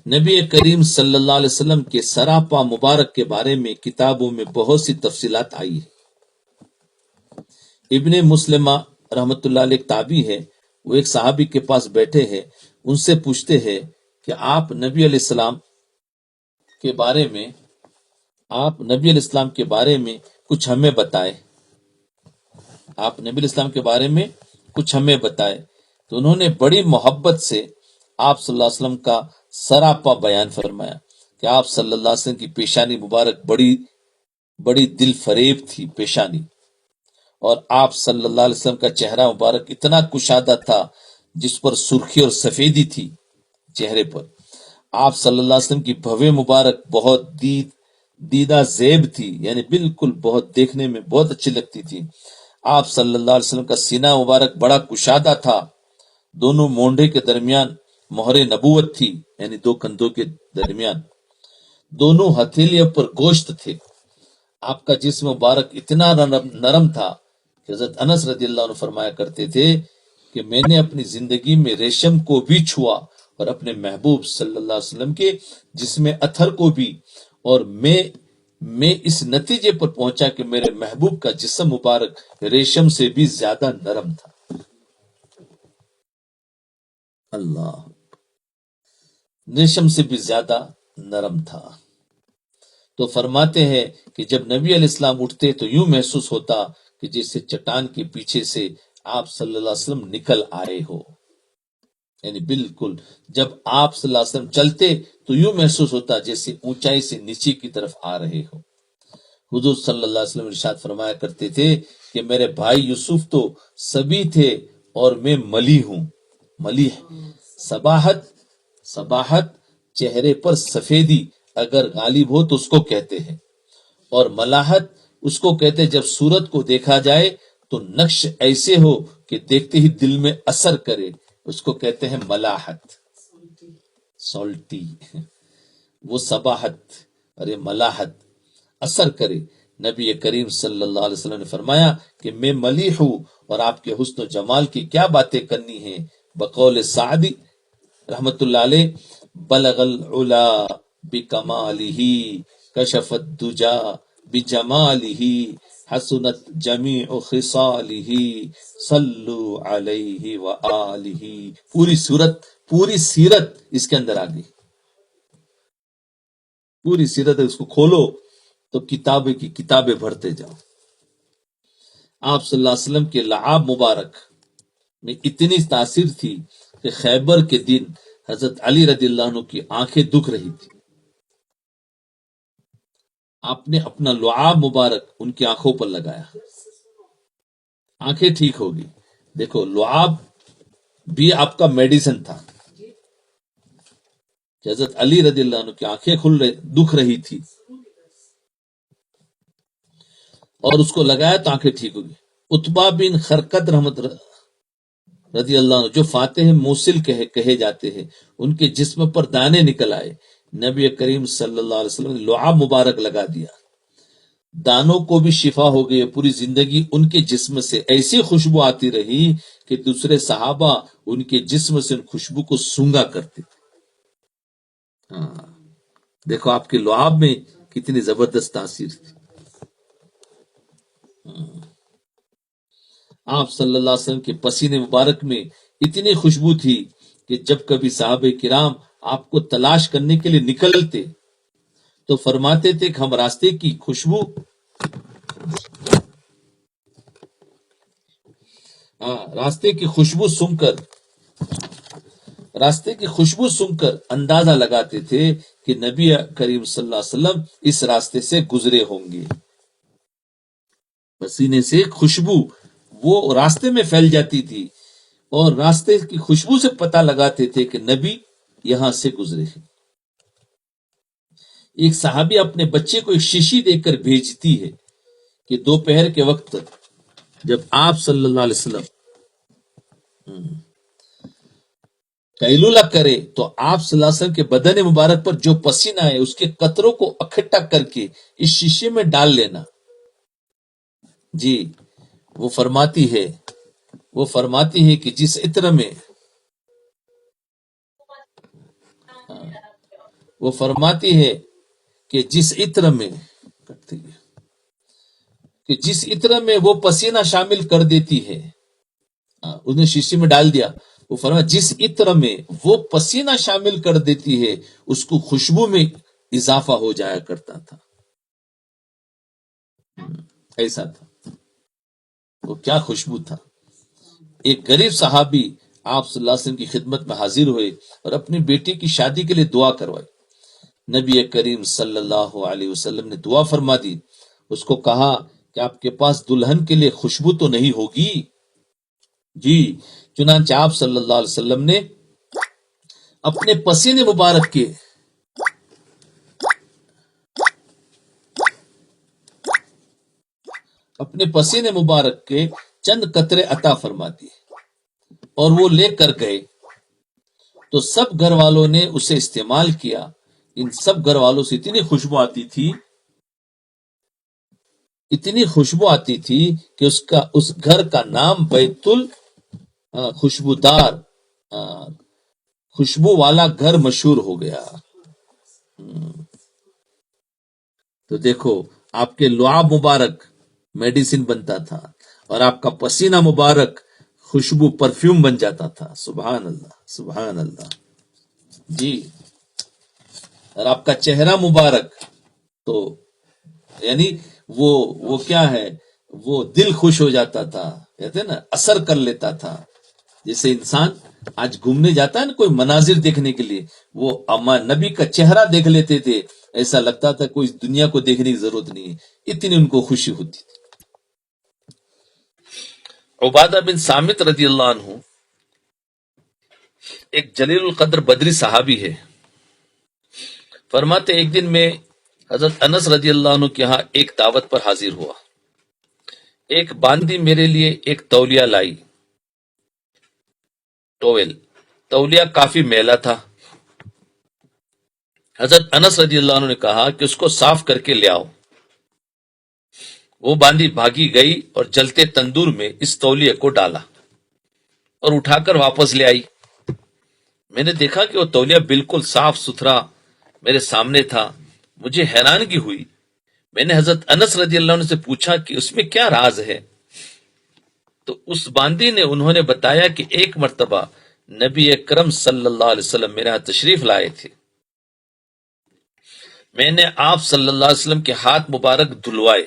نبی کریم صلی اللہ علیہ وسلم کے سراپا مبارک کے بارے میں کتابوں میں بہت سی تفصیلات آئی ہے۔ ابن مسلمہ رحمت اللہ علیہ تابعی ہے، وہ ایک صحابی کے پاس بیٹھے ہیں، ان سے پوچھتے ہیں کہ آپ نبی علیہ السلام کے بارے میں کچھ ہمیں بتائے، آپ نبی علیہ السلام کے بارے میں کچھ ہمیں بتائے۔ تو انہوں نے بڑی محبت سے آپ صلی اللہ علیہ وسلم کا سراپا بیان فرمایا کہ آپ صلی اللہ علیہ وسلم کی پیشانی مبارک بڑی دل فریب تھی پیشانی، اور آپ صلی اللہ علیہ وسلم کا چہرہ مبارک اتنا کشادہ تھا جس پر سرخی اور سفیدی تھی چہرے پر۔ آپ صلی اللہ علیہ وسلم کی بھویں مبارک بہت دیدہ زیب تھی، یعنی بالکل بہت دیکھنے میں بہت اچھی لگتی تھی۔ آپ صلی اللہ علیہ وسلم کا سینہ مبارک بڑا کشادہ تھا، دونوں مونڈے کے درمیان مہر نبوت تھی، یعنی دو کندھوں کے درمیان، دونوں ہتھیلیوں پر گوشت تھے۔ آپ کا جسم مبارک اتنا نرم تھا کہ حضرت انس رضی اللہ عنہ فرمایا کرتے تھے کہ میں نے اپنی زندگی میں ریشم کو بھی چھوا اور اپنے محبوب صلی اللہ علیہ وسلم کے جسم اطہر کو بھی، اور میں اس نتیجے پر پہنچا کہ میرے محبوب کا جسم مبارک ریشم سے بھی زیادہ نرم تھا۔ اللہ، ریشم سے بھی زیادہ نرم تھا۔ تو فرماتے ہیں کہ جب نبی علیہ السلام اٹھتے تو یوں محسوس ہوتا کہ جیسے چٹان کے پیچھے سے آپ صلی اللہ علیہ وسلم نکل آئے ہو، یعنی بالکل جب آپ صلی اللہ علیہ وسلم چلتے تو یوں محسوس ہوتا جیسے اونچائی سے نیچے کی طرف آ رہے ہو۔ حضور صلی اللہ علیہ وسلم ارشاد فرمایا کرتے تھے کہ میرے بھائی یوسف تو سبی تھے اور میں ملی ہوں۔ ملیح، صباحت چہرے پر سفیدی اگر غالب ہو تو اس کو کہتے ہیں، اور ملاحت اس کو کہتے ہیں جب صورت کو دیکھا جائے تو نقش ایسے ہو کہ دیکھتے ہی دل میں اثر کرے، اس کو کہتے ہیں ملاحت، سالٹی، وہ صباحت اور یہ ملاحت اثر کرے۔ نبی کریم صلی اللہ علیہ وسلم نے فرمایا کہ میں ملیح ہوں، اور آپ کے حسن و جمال کی کیا باتیں کرنی ہیں۔ بقول سعدی رحمت اللہ علیہ، بلغ العلا بکمالہ کشف الدجا بجمالہ حسنت جمیع خصالہ صلو علیہ وآلہ۔ پوری سیرت اس کے اندر آ گئی، پوری سیرت اس کو کھولو تو کتابیں کی کتابیں بھرتے جاؤ۔ آپ صلی اللہ علیہ وسلم کے لعاب مبارک میں اتنی تاثیر تھی کہ خیبر کے دن حضرت علی رضی اللہ عنہ کی آنکھیں دکھ رہی تھی، آپ نے اپنا لعاب مبارک ان کی آنکھوں پر لگایا، آنکھیں ٹھیک ہوگی۔ دیکھو لعاب بھی آپ کا میڈیسن تھا کہ حضرت علی رضی اللہ عنہ کی آنکھیں دکھ رہی تھی اور اس کو لگایا تو آنکھیں ٹھیک ہوگی۔ عتبہ بن خرقد رحمت رضی اللہ عنہ جو فاتح موصل کہے جاتے ہیں، ان کے جسم پر دانے نکل آئے، نبی کریم صلی اللہ علیہ وسلم نے لعاب مبارک لگا دیا، دانوں کو بھی شفا ہو گئی، پوری زندگی ان کے جسم سے ایسی خوشبو آتی رہی کہ دوسرے صحابہ ان کے جسم سے ان خوشبو کو سونگا کرتے تھے۔ ہاں، دیکھو آپ کے لعاب میں کتنی زبردست تاثیر تھی۔ آپ صلی اللہ علیہ وسلم کے پسینے مبارک میں اتنی خوشبو تھی کہ جب کبھی صحابہ کرام آپ کو تلاش کرنے کے لیے نکلتے تو فرماتے تھے کہ ہم راستے کی خوشبو سن کر اندازہ لگاتے تھے کہ نبی کریم صلی اللہ علیہ وسلم اس راستے سے گزرے ہوں گے۔ پسینے سے خوشبو وہ راستے میں پھیل جاتی تھی، اور راستے کی خوشبو سے پتہ لگاتے تھے کہ نبی یہاں سے گزرے ہیں۔ ایک صحابی اپنے بچے کو ایک شیشی دے کر بھیجتی ہے کہ دوپہر کے وقت جب آپ صلی اللہ علیہ وسلم قیلولہ کرے تو آپ صلی اللہ علیہ وسلم کے بدن مبارک پر جو پسینہ ہے اس کے قطروں کو اکٹھا کر کے اس شیشے میں ڈال لینا۔ جی، وہ فرماتی ہے کہ جس عطر میں وہ فرماتی ہے کہ جس عطر میں وہ پسینہ شامل کر دیتی ہے، اس نے شیشے میں ڈال دیا، وہ فرمایا جس عطر میں وہ پسینہ شامل کر دیتی ہے اس کو خوشبو میں اضافہ ہو جایا کرتا تھا. ایسا تھا وہ، کیا خوشبو تھا. ایک غریب صحابی آپ صلی اللہ علیہ وسلم کی خدمت میں حاضر ہوئے اور اپنی بیٹی کی شادی کے لیے دعا کروائی. نبی کریم صلی اللہ علیہ وسلم نے دعا فرما دی. اس کو کہا کہ آپ کے پاس دلہن کے لیے خوشبو تو نہیں ہوگی؟ جی. چنانچہ آپ صلی اللہ علیہ وسلم نے اپنے پسینے مبارک کے چند قطرے عطا فرما دیے اور وہ لے کر گئے تو سب گھر والوں نے اسے استعمال کیا. ان سب گھر والوں سے اتنی خوشبو آتی تھی کہ اس گھر کا نام بیت خوشبودار، خوشبو والا گھر مشہور ہو گیا. تو دیکھو، آپ کے لعاب مبارک میڈیسن بنتا تھا اور آپ کا پسینہ مبارک خوشبو پرفیوم بن جاتا تھا. سبحان اللہ، سبحان اللہ. جی. اور آپ کا چہرہ مبارک تو یعنی وہ کیا ہے، وہ دل خوش ہو جاتا تھا، کہتے نا اثر کر لیتا تھا. جیسے انسان آج گھومنے جاتا ہے نا کوئی مناظر دیکھنے کے لیے، وہ اما نبی کا چہرہ دیکھ لیتے تھے، ایسا لگتا تھا کوئی دنیا کو دیکھنے کی ضرورت نہیں ہے، اتنی ان کو خوشی ہوتی تھی. عبادہ بن صامت رضی اللہ عنہ ایک جلیل القدر بدری صحابی ہے. فرماتے ایک دن میں حضرت انس رضی اللہ عنہ کے ہاں ایک دعوت پر حاضر ہوا. ایک باندی میرے لیے ایک تولیہ لائی، تولیہ کافی میلا تھا. حضرت انس رضی اللہ عنہ نے کہا کہ اس کو صاف کر کے لے آؤ. وہ باندی بھاگی گئی اور جلتے تندور میں اس تولیے کو ڈالا اور اٹھا کر واپس لے آئی. میں نے دیکھا کہ وہ تولیہ بالکل صاف ستھرا میرے سامنے تھا. مجھے حیرانگی ہوئی. میں نے حضرت انس رضی اللہ عنہ سے پوچھا کہ اس میں کیا راز ہے؟ تو اس باندی نے انہوں نے بتایا کہ ایک مرتبہ نبی اکرم صلی اللہ علیہ وسلم میرے ہاں تشریف لائے تھے. میں نے آپ صلی اللہ علیہ وسلم کے ہاتھ مبارک دھلوائے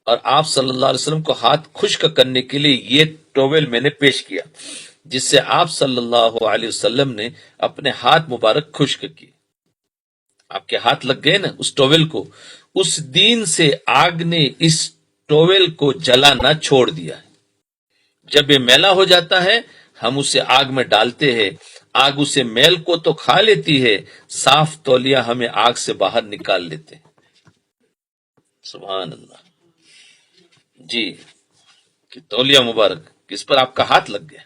اور آپ صلی اللہ علیہ وسلم کو ہاتھ خشک کرنے کے لیے یہ ٹاول میں نے پیش کیا، جس سے آپ صلی اللہ علیہ وسلم نے اپنے ہاتھ مبارک خشک کیے. آپ کے ہاتھ لگ گئے نا اس ٹاول کو. اس دن سے آگ نے اس ٹاول کو جلانا چھوڑ دیا. جب یہ میلا ہو جاتا ہے ہم اسے آگ میں ڈالتے ہیں، آگ اسے میل کو تو کھا لیتی ہے، صاف تولیہ ہمیں آگ سے باہر نکال لیتے ہیں. سبحان اللہ. جی. کہ تولیہ مبارک کس پر آپ کا ہاتھ لگ گیا.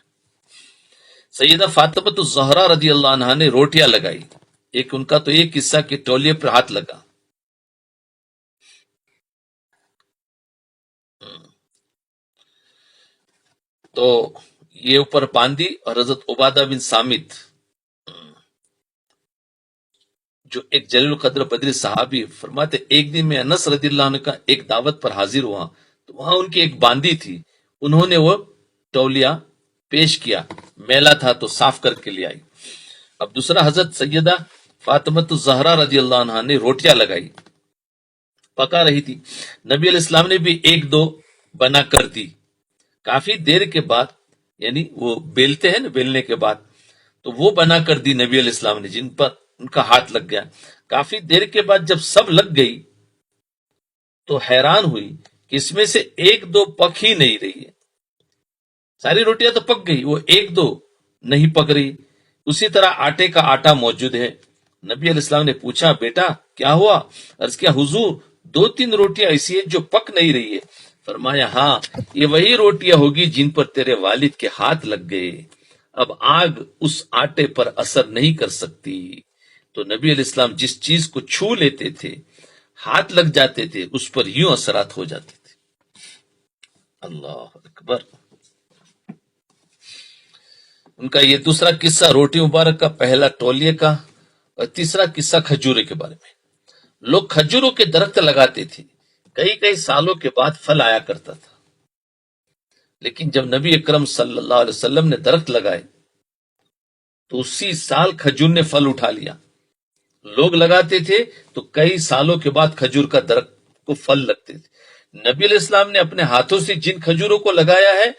سیدہ فاطمہ الزہرا رضی اللہ عنہا نے روٹیاں لگائی. ایک ان کا تو ایک قصہ کہ تولیے پر ہاتھ لگا. تو یہ اوپر باندھی اور حضرت عبادہ بن صامت جو ایک جلیل القدر بدری صحابی، فرماتے ایک دن میں انس رضی اللہ عنہ کا ایک دعوت پر حاضر ہوا تو وہاں ان کی ایک باندی تھی. انہوں نے وہ تولیہ پیش کیا، میلا تھا تو صاف کر کے لے آئی. اب دوسرا حضرت سیدہ فاطمہ الزہرا رضی اللہ عنہا نے روٹیاں لگائی، پکا رہی تھی. نبی علیہ السلام نے بھی ایک دو بنا کر دی. کافی دیر کے بعد، یعنی وہ بیلتے ہیں نا، بیلنے کے بعد تو وہ بنا کر دی نبی علیہ السلام نے، جن پر ان کا ہاتھ لگ گیا. کافی دیر کے بعد جب سب لگ گئی تو حیران ہوئی کہ اس میں سے ایک دو پک ہی نہیں رہی ہے. ساری روٹیاں تو پک گئی، وہ ایک دو نہیں پک رہی. اسی طرح آٹے کا آٹا موجود ہے. نبی علیہ السلام نے پوچھا بیٹا کیا ہوا؟ عرض کیا حضور دو تین روٹیاں ایسی ہیں جو پک نہیں رہی ہے. فرمایا ہاں یہ وہی روٹیاں ہوگی جن پر تیرے والد کے ہاتھ لگ گئے. اب آگ اس آٹے پر اثر نہیں کر سکتی. تو نبی علیہ السلام جس چیز کو چھو لیتے تھے، ہاتھ لگ جاتے تھے، اس پر یوں اثرات ہو جاتے تھے. اللہ اکبر. ان کا یہ دوسرا قصہ روٹی مبارک کا، پہلا تولیے کا اور تیسرا قصہ کھجورے کے بارے میں. لوگ کھجوروں کے درخت لگاتے تھے، کئی کئی سالوں کے بعد پھل آیا کرتا تھا. لیکن جب نبی اکرم صلی اللہ علیہ وسلم نے درخت لگائے تو اسی سال کھجور نے پھل اٹھا لیا. لوگ لگاتے تھے تو کئی سالوں کے بعد کھجور کا درخت کو پھل لگتے تھے. نبی علیہ السلام نے اپنے ہاتھوں سے جن کھجوروں کو لگایا ہے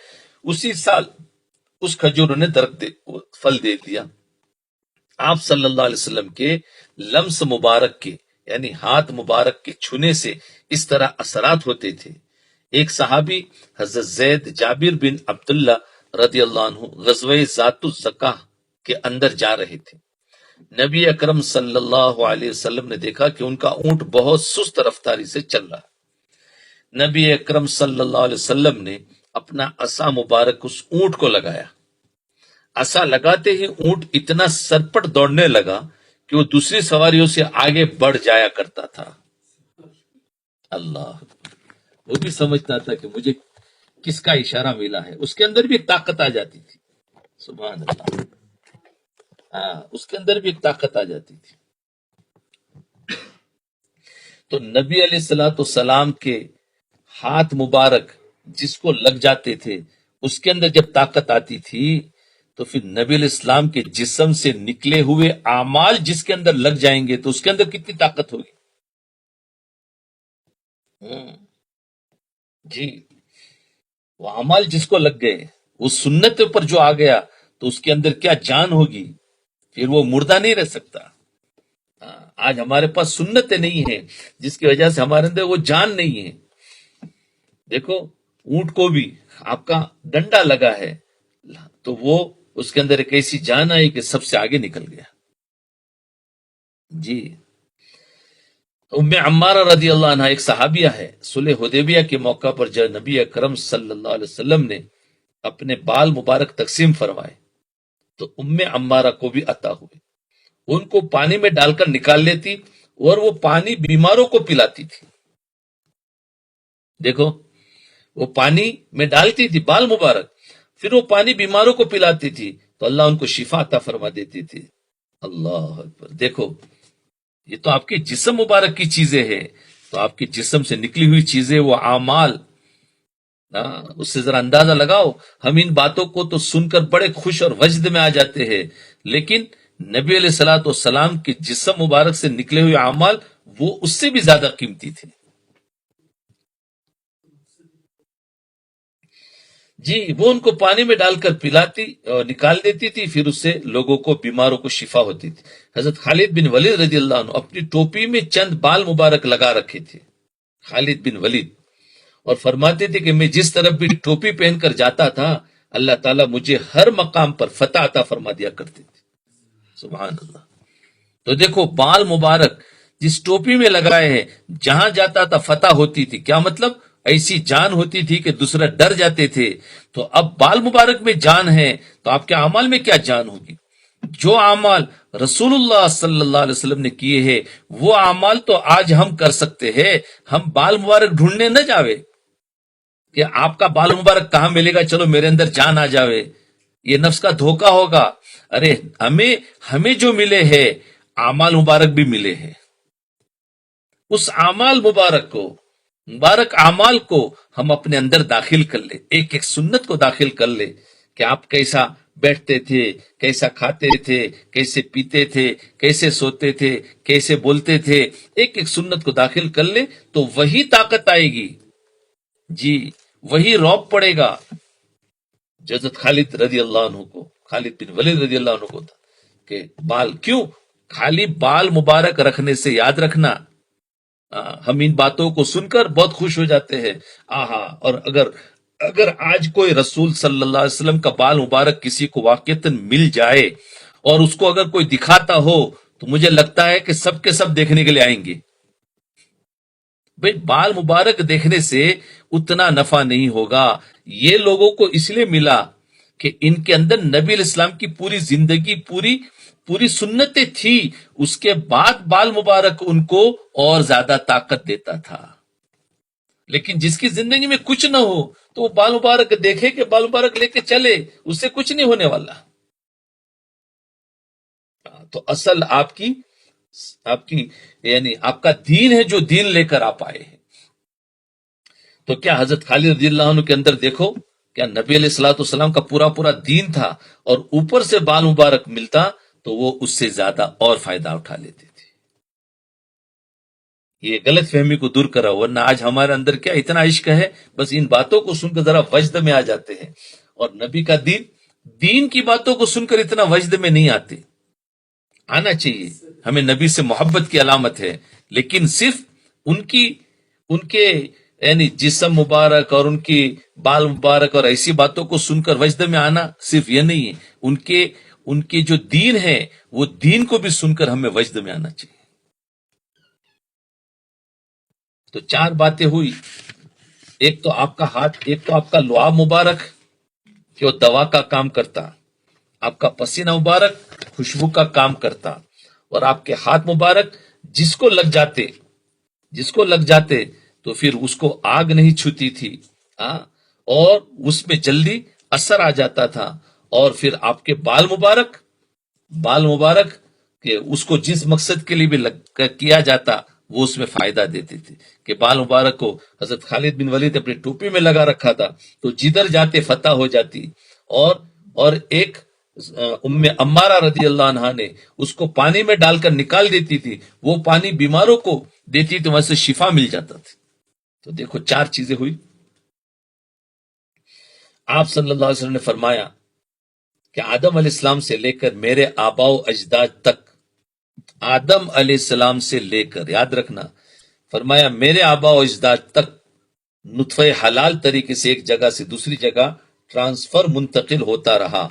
اسی سال اس کھجوروں نے درخت پھل دے دیا. آپ صلی اللہ علیہ وسلم کے لمس مبارک کے یعنی ہاتھ مبارک کے چھونے سے اس طرح اثرات ہوتے تھے. ایک صحابی حضرت زید جابر بن عبداللہ رضی اللہ عنہ غزوہ ذات الزکاہ کے اندر جا رہے تھے. نبی اکرم صلی اللہ علیہ وسلم نے دیکھا کہ ان کا اونٹ بہت سست رفتاری سے چل رہا. نبی اکرم صلی اللہ علیہ وسلم نے اپنا عصا مبارک اس اونٹ کو لگایا. عصا لگاتے ہی اونٹ اتنا سرپٹ دوڑنے لگا کہ وہ دوسری سواریوں سے آگے بڑھ جایا کرتا تھا. اللہ، وہ بھی سمجھتا تھا کہ مجھے کس کا اشارہ ملا ہے. اس کے اندر بھی ایک طاقت آ جاتی تھی. سبحان اللہ. ہاں، اس کے اندر بھی ایک طاقت آ جاتی تھی. تو نبی علیہ الصلوۃ والسلام کے ہاتھ مبارک جس کو لگ جاتے تھے اس کے اندر جب طاقت آتی تھی تو پھر نبی علیہ السلام کے جسم سے نکلے ہوئے اعمال جس کے اندر لگ جائیں گے تو اس کے اندر کتنی طاقت ہوگی. جی، وہ اعمال جس کو لگ گئے، وہ سنت پر جو آ گیا تو اس کے اندر کیا جان ہوگی، پھر وہ مردہ نہیں رہ سکتا. آج ہمارے پاس سنتیں نہیں ہیں جس کی وجہ سے ہمارے اندر وہ جان نہیں ہے. دیکھو اونٹ کو بھی آپ کا ڈنڈا لگا ہے تو وہ اس کے اندر ایک ایسی جان آئی کہ سب سے آگے نکل گیا. جی، ام عمارہ رضی اللہ عنہ ایک صحابیہ ہے. صلح حدیبیہ کے موقع پر جب نبی اکرم صلی اللہ علیہ وسلم نے اپنے بال مبارک تقسیم فرمائے تو ام عمارہ کو بھی عطا ہوئے. ان کو پانی میں ڈال کر نکال لیتی اور وہ پانی بیماروں کو پلاتی تھی. دیکھو، وہ پانی میں ڈالتی تھی بال مبارک، پھر وہ پانی بیماروں کو پلاتی تھی تو اللہ ان کو شفا عطا فرما دیتی تھی. اللہ اکبر. دیکھو، یہ تو آپ کے جسم مبارک کی چیزیں ہیں، تو آپ کے جسم سے نکلی ہوئی چیزیں، وہ اعمال، اس سے ذرا اندازہ لگاؤ. ہم ان باتوں کو تو سن کر بڑے خوش اور وجد میں آ جاتے ہیں، لیکن نبی علیہ الصلوۃ والسلام کے جسم مبارک سے نکلے ہوئے اعمال وہ اس سے بھی زیادہ قیمتی تھے. جی، وہ ان کو پانی میں ڈال کر پلاتی اور نکال دیتی تھی، پھر اس سے لوگوں کو، بیماروں کو شفا ہوتی تھی. حضرت خالد بن ولید رضی اللہ عنہ اپنی ٹوپی میں چند بال مبارک لگا رکھے تھے. خالد بن ولید، اور فرماتے تھے کہ میں جس طرف بھی ٹوپی پہن کر جاتا تھا اللہ تعالیٰ مجھے ہر مقام پر فتح عطا فرما دیا کرتے تھے. سبحان اللہ. تو دیکھو، بال مبارک جس ٹوپی میں لگائے ہیں جہاں جاتا تھا فتح ہوتی تھی. کیا مطلب؟ ایسی جان ہوتی تھی کہ دوسرا ڈر جاتے تھے. تو اب بال مبارک میں جان ہے تو آپ کے اعمال میں کیا جان ہوگی. جو اعمال رسول اللہ صلی اللہ علیہ وسلم نے کیے ہیں وہ اعمال تو آج ہم کر سکتے ہیں. ہم بال مبارک ڈھونڈنے نہ جاوے کہ آپ کا بال مبارک کہاں ملے گا، چلو میرے اندر جان آ جاوے. یہ نفس کا دھوکہ ہوگا. ارے ہمیں جو ملے ہیں اعمال مبارک بھی ملے ہیں. اس اعمال مبارک اعمال کو ہم اپنے اندر داخل کر لیں، ایک ایک سنت کو داخل کر لیں کہ آپ کیسا بیٹھتے تھے، کیسا کھاتے تھے، کیسے پیتے تھے، کیسے سوتے تھے، کیسے بولتے تھے. ایک ایک سنت کو داخل کر لیں تو وہی طاقت آئے گی. جی، وہی روب پڑے گا. حضرت خالد رضی اللہ عنہ کو، خالد بن ولید رضی اللہ عنہ کو تھا کہ بال کیوں، خالی بال مبارک رکھنے سے، یاد رکھنا، ہم ان باتوں کو سن کر بہت خوش ہو جاتے ہیں. اور اگر آج کوئی رسول صلی اللہ علیہ وسلم کا بال مبارک کسی کو واقعتاً مل جائے اور اس کو اگر کوئی دکھاتا ہو تو مجھے لگتا ہے کہ سب کے سب دیکھنے کے لیے آئیں گے. بھئی بال مبارک دیکھنے سے اتنا نفع نہیں ہوگا. یہ لوگوں کو اس لیے ملا کہ ان کے اندر نبی علیہ السلام کی پوری زندگی، پوری سنتیں تھی. اس کے بعد بال مبارک ان کو اور زیادہ طاقت دیتا تھا. لیکن جس کی زندگی میں کچھ نہ ہو تو وہ بال مبارک دیکھے کہ بال مبارک لے کے چلے، اس سے کچھ نہیں ہونے والا. تو اصل آپ کی یعنی آپ کا دین ہے جو دین لے کر آپ آئے ہیں. تو کیا حضرت خالد رضی اللہ عنہ کے اندر دیکھو کیا نبی علیہ الصلوۃ والسلام کا پورا دین تھا اور اوپر سے بال مبارک ملتا تو وہ اس سے زیادہ اور فائدہ اٹھا لیتے تھے. یہ غلط فہمی کو دور کرا، ورنہ آج ہمارے اندر کیا اتنا عشق ہے، بس ان باتوں کو سن کر ذرا وجد میں آ جاتے ہیں، اور نبی کا دین کی باتوں کو سن کر اتنا وجد میں نہیں آتے. آنا چاہیے، ہمیں نبی سے محبت کی علامت ہے، لیکن صرف ان کے یعنی جسم مبارک اور ان کی بال مبارک اور ایسی باتوں کو سن کر وجد میں آنا صرف یہ نہیں ہے، ان کے جو دین ہے وہ دین کو بھی سن کر ہمیں وجد میں آنا چاہیے. تو 4 باتیں ہوئی، ایک تو آپ کا ہاتھ، ایک تو آپ کا لعاب مبارک کہ وہ دوا کا کام کرتا، آپ کا پسینہ مبارک خوشبو کا کام کرتا، اور آپ کے ہاتھ مبارک جس کو لگ جاتے تو پھر اس کو آگ نہیں چھوتی تھی، اور اس میں جلدی اثر آ جاتا تھا. اور پھر آپ کے بال مبارک کہ اس کو جس مقصد کے لیے بھی کیا جاتا وہ اس میں فائدہ دیتے تھے. کہ بال مبارک کو حضرت خالد بن ولید اپنی ٹوپی میں لگا رکھا تھا تو جدھر جاتے فتح ہو جاتی. اور ایک ام عمارہ رضی اللہ عنہا نے اس کو پانی میں ڈال کر نکال دیتی تھی، وہ پانی بیماروں کو دیتی تو وہاں سے شفا مل جاتا تھا. تو دیکھو 4 چیزیں ہوئی. آپ صلی اللہ علیہ وسلم نے فرمایا کہ آدم علیہ السلام سے لے کر میرے آباء و اجداد تک، آدم علیہ السلام سے لے کر، یاد رکھنا، فرمایا میرے آباء و اجداد تک نطفہ حلال طریقے سے ایک جگہ سے دوسری جگہ ٹرانسفر منتقل ہوتا رہا.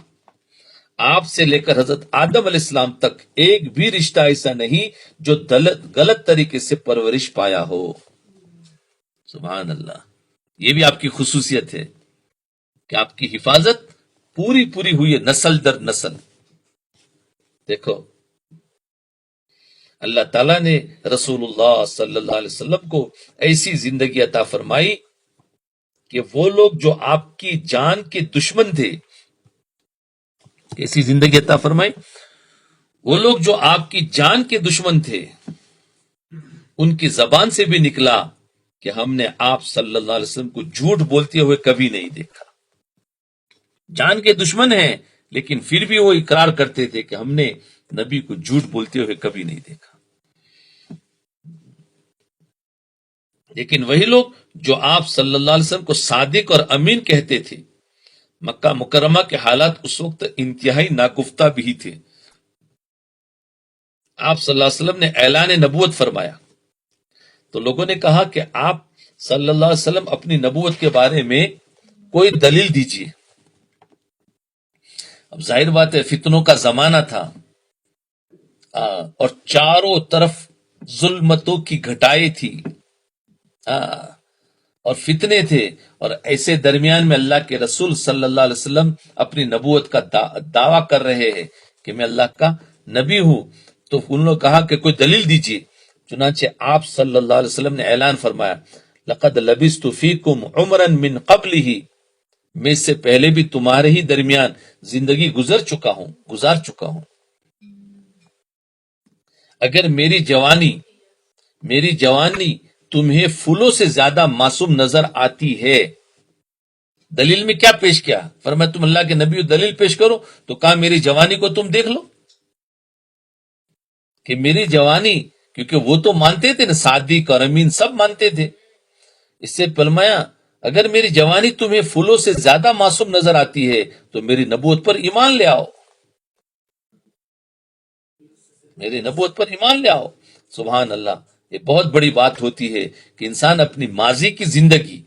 آپ سے لے کر حضرت آدم علیہ السلام تک ایک بھی رشتہ ایسا نہیں جو غلط طریقے سے پرورش پایا ہو. سبحان اللہ. یہ بھی آپ کی خصوصیت ہے کہ آپ کی حفاظت پوری ہوئی ہے نسل در نسل. دیکھو اللہ تعالیٰ نے رسول اللہ صلی اللہ علیہ وسلم کو ایسی زندگی عطا فرمائی کہ وہ لوگ جو آپ کی جان کے دشمن تھے، ایسی زندگی عطا فرمائی، وہ لوگ جو آپ کی جان کے دشمن تھے ان کی زبان سے بھی نکلا کہ ہم نے آپ صلی اللہ علیہ وسلم کو جھوٹ بولتے ہوئے کبھی نہیں دیکھا. جان کے دشمن ہیں لیکن پھر بھی وہ اقرار کرتے تھے کہ ہم نے نبی کو جھوٹ بولتے ہوئے کبھی نہیں دیکھا. لیکن وہی لوگ جو آپ صلی اللہ علیہ وسلم کو صادق اور امین کہتے تھے، مکہ مکرمہ کے حالات اس وقت انتہائی ناگفتہ بھی تھے. آپ صلی اللہ علیہ وسلم نے اعلان نبوت فرمایا تو لوگوں نے کہا کہ آپ صلی اللہ علیہ وسلم اپنی نبوت کے بارے میں کوئی دلیل دیجیے. اب ظاہر بات ہے فتنوں کا زمانہ تھا، اور چاروں طرف ظلمتوں کی گھٹائیں تھی، اور فتنے تھے، اور ایسے درمیان میں اللہ کے رسول صلی اللہ علیہ وسلم اپنی نبوت کا دعویٰ کر رہے ہیں کہ میں اللہ کا نبی ہوں. تو انہوں نے کہا کہ کوئی دلیل دیجیے. چنانچہ آپ صلی اللہ علیہ وسلم نے اعلان فرمایا لقد لبثت فیکم عمرا من قبلہ، میں اس سے پہلے بھی تمہارے ہی درمیان زندگی گزار چکا ہوں. اگر میری جوانی تمہیں پھولوں سے زیادہ معصوم نظر آتی ہے، دلیل میں کیا پیش کیا؟ فرمایا تم اللہ کے نبی و دلیل پیش کرو، تو کہا میری جوانی کو تم دیکھ لو کہ میری جوانی، کیونکہ وہ تو مانتے تھے نا، صادق اور امین سب مانتے تھے. اس سے فرمایا اگر میری جوانی تمہیں پھولوں سے زیادہ معصوم نظر آتی ہے تو میری نبوت پر ایمان لے آؤ، میری نبوت پر ایمان لے آؤ. سبحان اللہ. یہ بہت بڑی بات ہوتی ہے کہ انسان اپنی ماضی کی زندگی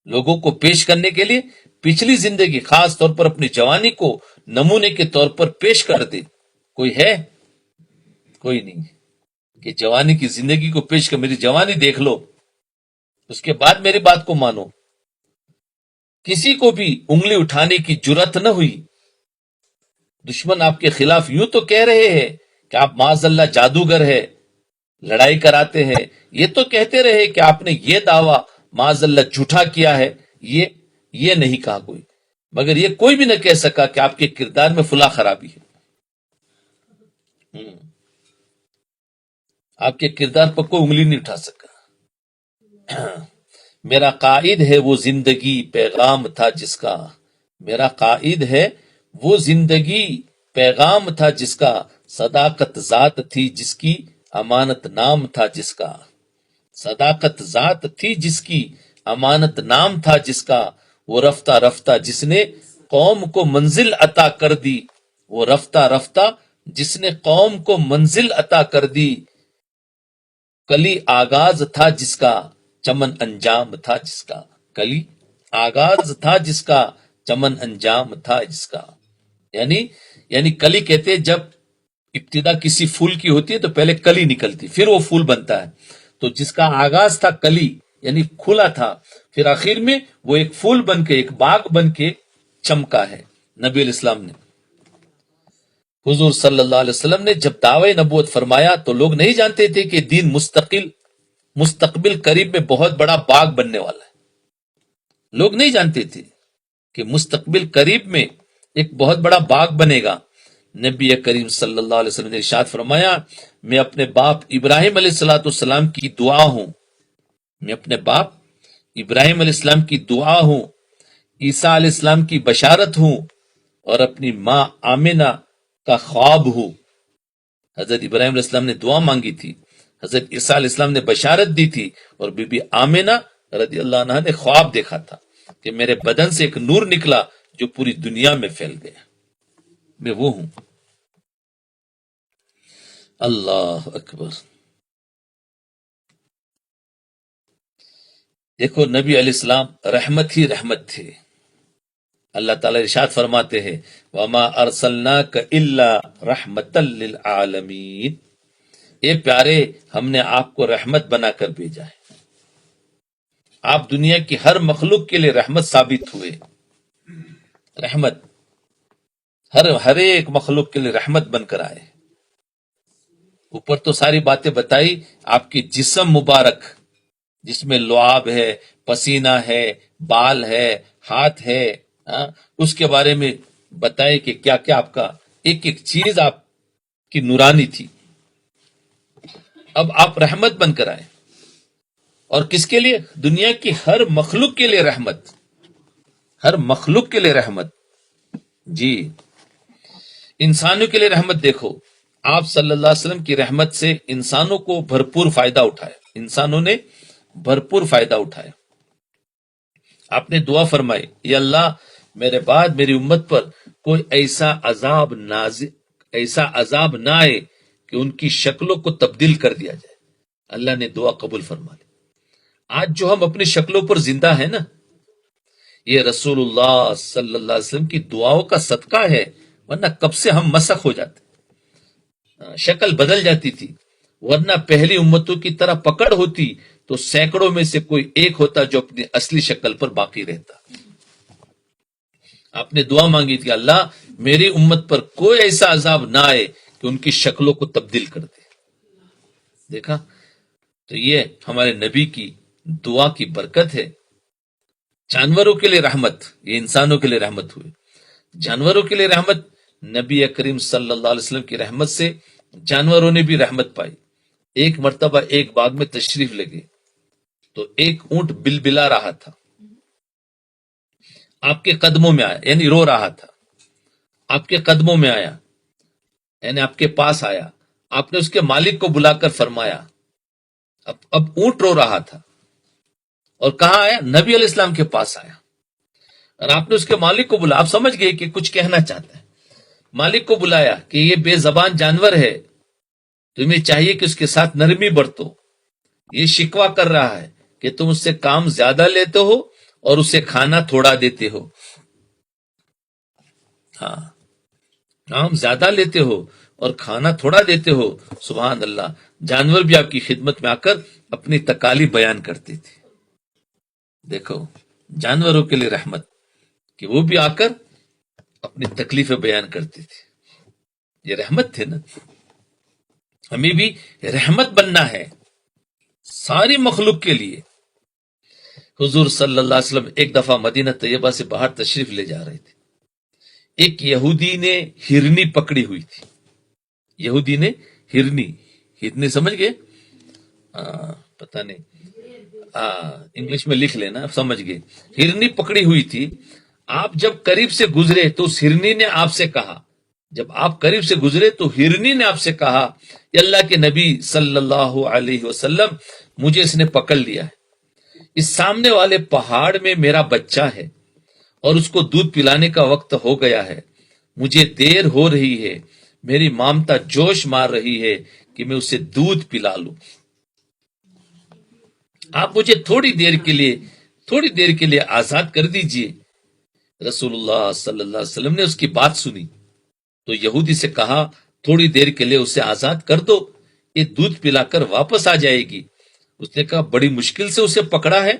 لوگوں کو پیش کرنے کے لیے پچھلی زندگی، خاص طور پر اپنی جوانی کو نمونے کے طور پر پیش کر دے. کوئی ہے؟ کوئی نہیں کہ جوانی کی زندگی کو پیش کر میری جوانی دیکھ لو، اس کے بعد میری بات کو مانو. کسی کو بھی انگلی اٹھانے کی جرت نہ ہوئی. دشمن آپ کے خلاف یوں تو کہہ رہے ہیں کہ آپ معاذ اللہ جادوگر ہے، لڑائی کراتے ہیں، یہ تو کہتے رہے کہ آپ نے یہ دعویٰ معاذ اللہ جھوٹا کیا ہے، یہ نہیں کہا کوئی، مگر یہ کوئی بھی نہ کہہ سکا کہ آپ کے کردار میں فلاں خرابی ہے. آپ کے کردار پر کوئی انگلی نہیں اٹھا سکا. میرا قائد ہے وہ زندگی پیغام تھا جس کا، میرا قائد ہے وہ زندگی پیغام تھا جس کا، صداقت ذات تھی جس کی، امانت نام تھا جس کا. صداقت ذات تھی جس کی، امانت نام تھا جس کا، وہ رفتہ رفتہ جس نے قوم کو منزل عطا کر دی، وہ رفتہ رفتہ جس نے قوم کو منزل عطا کر دی. کلی آغاز تھا جس کا، چمن انجام تھا جس کا. کلی آغاز تھا جس کا، چمن انجام تھا جس کا. یعنی کلی کہتے جب ابتدا کسی پھول کی ہوتی ہے تو پہلے کلی نکلتی پھر وہ پھول بنتا ہے. تو جس کا آغاز تھا کلی یعنی کھلا تھا، پھر آخر میں وہ ایک پھول بن کے ایک باغ بن کے چمکا ہے. نبی علیہ السلام نے، حضور صلی اللہ علیہ وسلم نے جب دعوی نبوت فرمایا تو لوگ نہیں جانتے تھے کہ دین مستقبل قریب میں بہت بڑا باغ بننے والا ہے. لوگ نہیں جانتے تھے کہ مستقبل قریب میں ایک بہت بڑا باغ بنے گا. نبی کریم صلی اللہ علیہ وسلم نے ارشاد فرمایا، میں اپنے باپ ابراہیم علیہ السلام کی دعا ہوں، میں اپنے باپ ابراہیم علیہ السلام کی دعا ہوں، عیسیٰ علیہ السلام کی بشارت ہوں، اور اپنی ماں آمنہ کا خواب ہوں. حضرت ابراہیم علیہ السلام نے دعا مانگی تھی، حضرت عیسیٰ علیہ السلام نے بشارت دی تھی، اور بی بی آمنہ رضی اللہ عنہا نے خواب دیکھا تھا کہ میرے بدن سے ایک نور نکلا جو پوری دنیا میں پھیل گیا. میں وہ ہوں. اللہ اکبر. دیکھو نبی علیہ السلام رحمت ہی رحمت تھے. اللہ تعالیٰ ارشاد فرماتے ہیں، وَمَا أَرْسَلْنَاكَ إِلَّا رَحْمَةً لِّلْعَالَمِينَ. اے پیارے، ہم نے آپ کو رحمت بنا کر بھیجا ہے. آپ دنیا کی ہر مخلوق کے لیے رحمت ثابت ہوئے. رحمت ہر ایک مخلوق کے لیے رحمت بن کر آئے. اوپر تو ساری باتیں بتائی، آپ کی جسم مبارک جس میں لعاب ہے، پسینہ ہے، بال ہے، ہاتھ ہے، اس کے بارے میں بتائے کہ کیا کیا آپ کا ایک ایک چیز آپ کی نورانی تھی. اب آپ رحمت بن کر آئے. اور کس کے لیے؟ دنیا کی ہر مخلوق کے لیے رحمت، ہر مخلوق کے لیے رحمت. جی، انسانوں کے لیے رحمت. دیکھو آپ صلی اللہ علیہ وسلم کی رحمت سے انسانوں کو بھرپور فائدہ اٹھایا، انسانوں نے بھرپور فائدہ اٹھایا. آپ نے دعا فرمائی، یا اللہ میرے بعد میری امت پر کوئی ایسا عذاب نہ آئے کہ ان کی شکلوں کو تبدیل کر دیا جائے. اللہ نے دعا قبول فرما لی. آج جو ہم اپنی شکلوں پر زندہ ہیں نا، یہ رسول اللہ صلی اللہ علیہ وسلم کی دعاؤں کا صدقہ ہے، ورنہ کب سے ہم مسخ ہو جاتے، شکل بدل جاتی تھی. ورنہ پہلی امتوں کی طرح پکڑ ہوتی تو سینکڑوں میں سے کوئی ایک ہوتا جو اپنی اصلی شکل پر باقی رہتا. آپ نے دعا مانگی تھی، اللہ میری امت پر کوئی ایسا عذاب نہ آئے کہ ان کی شکلوں کو تبدیل کر دے. دیکھا تو یہ ہمارے نبی کی دعا کی برکت ہے. جانوروں کے لیے رحمت، یہ انسانوں کے لیے رحمت ہوئی. جانوروں کے لیے رحمت، نبی کریم صلی اللہ علیہ وسلم کی رحمت سے جانوروں نے بھی رحمت پائی. ایک مرتبہ ایک باغ میں تشریف لے گئے تو ایک اونٹ بلبلا رہا تھا، آپ کے قدموں میں آیا، یعنی رو رہا تھا. آپ کے قدموں میں آیا یعنی آپ کے پاس آیا. آپ نے اس کے مالک کو بلا کر فرمایا، اب اونٹ رو رہا تھا اور کہاں آیا؟ نبی علیہ السلام کے پاس آیا. اور آپ نے اس کے مالک کو بلا، آپ سمجھ گئے کہ کچھ کہنا چاہتا ہے. مالک کو بلایا کہ یہ بے زبان جانور ہے، تمہیں چاہیے کہ اس کے ساتھ نرمی برتو. یہ شکوہ کر رہا ہے کہ تم اس سے کام زیادہ لیتے ہو اور اسے کھانا تھوڑا دیتے ہو. ہاں، کام زیادہ لیتے ہو اور کھانا تھوڑا دیتے ہو. سبحان اللہ. جانور بھی آپ کی خدمت میں آ کر اپنی تکالیف بیان کرتے تھے. دیکھو جانوروں کے لیے رحمت کہ وہ بھی آ کر اپنی تکلیفیں بیان کرتے تھے. یہ رحمت تھے نا. ہمیں بھی رحمت بننا ہے ساری مخلوق کے لیے. حضور صلی اللہ علیہ وسلم ایک دفعہ مدینہ طیبہ سے باہر تشریف لے جا رہے تھے. ایک یہودی نے ہرنی پکڑی ہوئی تھی. یہودی نے ہرنی سمجھ گئے؟ پتہ نہیں، انگلش میں لکھ لینا، سمجھ گئے، ہرنی پکڑی ہوئی تھی. آپ جب قریب سے گزرے تو اس ہرنی نے آپ سے کہا، جب آپ قریب سے گزرے تو ہرنی نے آپ سے کہا، یا اللہ کے نبی صلی اللہ علیہ وسلم، مجھے اس نے پکڑ لیا ہے، اس سامنے والے پہاڑ میں میرا بچہ ہے اور اس کو دودھ پلانے کا وقت ہو گیا ہے، مجھے دیر ہو رہی ہے، میری مامتا جوش مار رہی ہے کہ میں اسے دودھ پلا لوں، آپ مجھے تھوڑی دیر کے لیے آزاد کر دیجئے. رسول اللہ صلی اللہ علیہ وسلم نے اس کی بات سنی تو یہودی سے کہا، تھوڑی دیر کے لیے اسے آزاد کر دو، یہ دودھ پلا کر واپس آ جائے گی. اس نے کہا، بڑی مشکل سے اسے پکڑا ہے،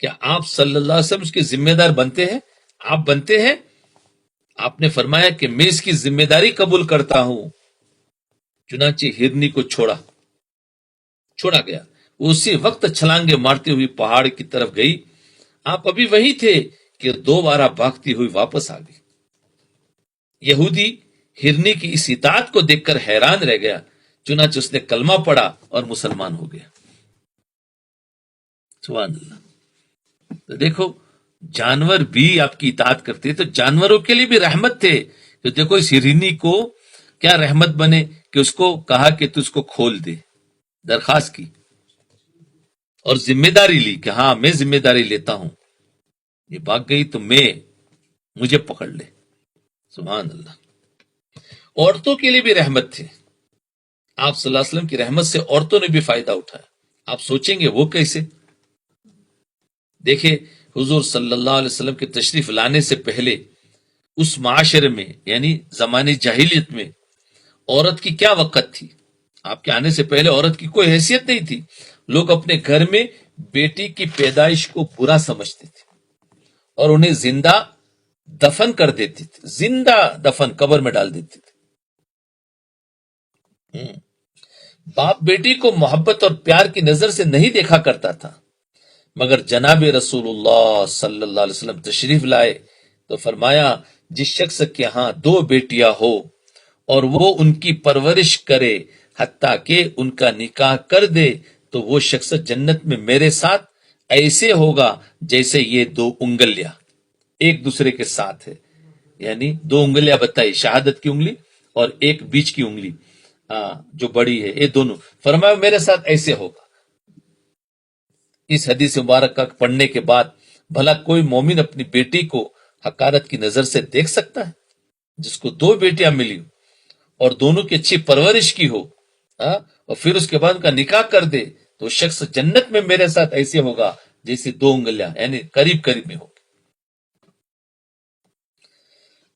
کیا آپ صلی اللہ علیہ وسلم اس کے ذمہ دار بنتے ہیں؟ آپ بنتے ہیں؟ آپ نے فرمایا کہ میں اس کی ذمہ داری قبول کرتا ہوں. چنانچہ ہرنی کو چھوڑا گیا. وہ اسی وقت چھلانگے مارتے ہوئی پہاڑ کی طرف گئی. آپ ابھی وہی تھے کہ دوبارہ بھاگتی ہوئی واپس آ گئی. یہودی ہرنی کی اس اطاعت کو دیکھ کر حیران رہ گیا. چنانچہ اس نے کلمہ پڑھا اور مسلمان ہو گیا. سبحان اللہ. تو دیکھو، جانور بھی آپ کی اطاعت کرتے، تو جانوروں کے لیے بھی رحمت تھے. تو دیکھو اس ہرنی کو کیا رحمت بنے کہ اس کو کہا کہ تو اس کو کھول دے، درخواست کی اور ذمہ داری لی کہ ہاں میں ذمہ داری لیتا ہوں، یہ بھاگ گئی تو مجھے پکڑ لے. سبحان اللہ. عورتوں کے لیے بھی رحمت تھے. آپ صلی اللہ علیہ وسلم کی رحمت سے عورتوں نے بھی فائدہ اٹھایا. آپ سوچیں گے وہ کیسے؟ دیکھیں، حضور صلی اللہ علیہ وسلم کے تشریف لانے سے پہلے اس معاشرے میں، یعنی زمانے جاہلیت میں، عورت کی کیا وقت تھی؟ آپ کے آنے سے پہلے عورت کی کوئی حیثیت نہیں تھی. لوگ اپنے گھر میں بیٹی کی پیدائش کو برا سمجھتے تھے اور انہیں زندہ دفن کر دیتے تھے، زندہ دفن قبر میں ڈال دیتے تھے. باپ بیٹی کو محبت اور پیار کی نظر سے نہیں دیکھا کرتا تھا، مگر جناب رسول اللہ صلی اللہ علیہ وسلم تشریف لائے تو فرمایا، جس شخص کے ہاں 2 بیٹیاں ہو اور وہ ان کی پرورش کرے حتیٰ کہ ان کا نکاح کر دے تو وہ شخص جنت میں میرے ساتھ ایسے ہوگا جیسے یہ 2 انگلیاں ایک دوسرے کے ساتھ ہے. یعنی 2 انگلیاں بتائی، شہادت کی انگلی اور ایک بیچ کی انگلی جو بڑی ہے، یہ دونوں، فرمایا میرے ساتھ ایسے ہوگا. اس حدیث مبارک کا پڑھنے کے بعد بھلا کوئی مومن اپنی بیٹی کو حقارت کی نظر سے دیکھ سکتا ہے؟ جس کو 2 بیٹیاں ملی اور دونوں کی اچھی پرورش کی ہو، اور پھر اس کے بعد ان کا نکاح کر دے تو شخص جنت میں میرے ساتھ ایسے ہوگا جیسے 2 انگلیاں، یعنی قریب میں ہوگی.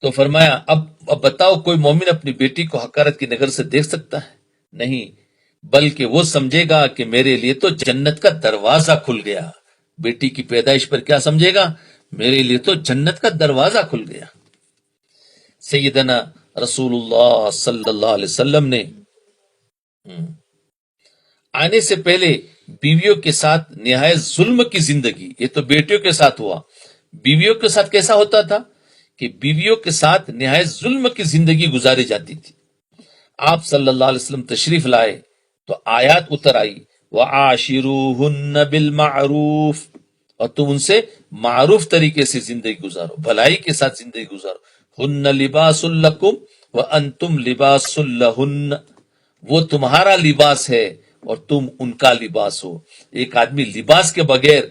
تو فرمایا اب بتاؤ، کوئی مومن اپنی بیٹی کو حقارت کی نظر سے دیکھ سکتا ہے؟ نہیں، بلکہ وہ سمجھے گا کہ میرے لیے تو جنت کا دروازہ کھل گیا. بیٹی کی پیدائش پر کیا سمجھے گا؟ میرے لیے تو جنت کا دروازہ کھل گیا. سیدنا رسول اللہ صلی اللہ علیہ وسلم نے آنے سے پہلے بیویوں کے ساتھ نہایت ظلم کی زندگی، یہ تو بیٹیوں کے ساتھ ہوا، بیویوں کے ساتھ کیسا ہوتا تھا کہ بیویوں کے ساتھ نہایت ظلم کی زندگی گزاری جاتی تھی. آپ صلی اللہ علیہ وسلم تشریف لائے تو آیات اتر آئی، وَعَاشِرُوهُنَّ بِالْمَعْرُوفِ، اور تم ان سے معروف طریقے سے زندگی گزارو، بھلائی کے ساتھ زندگی گزارو. هُنَّ لِبَاسٌ لَكُمْ وَأَنْتُمْ لِبَاسٌ لَهُنَّ، وہ تمہارا لباس ہے اور تم ان کا لباس ہو. ایک آدمی لباس کے بغیر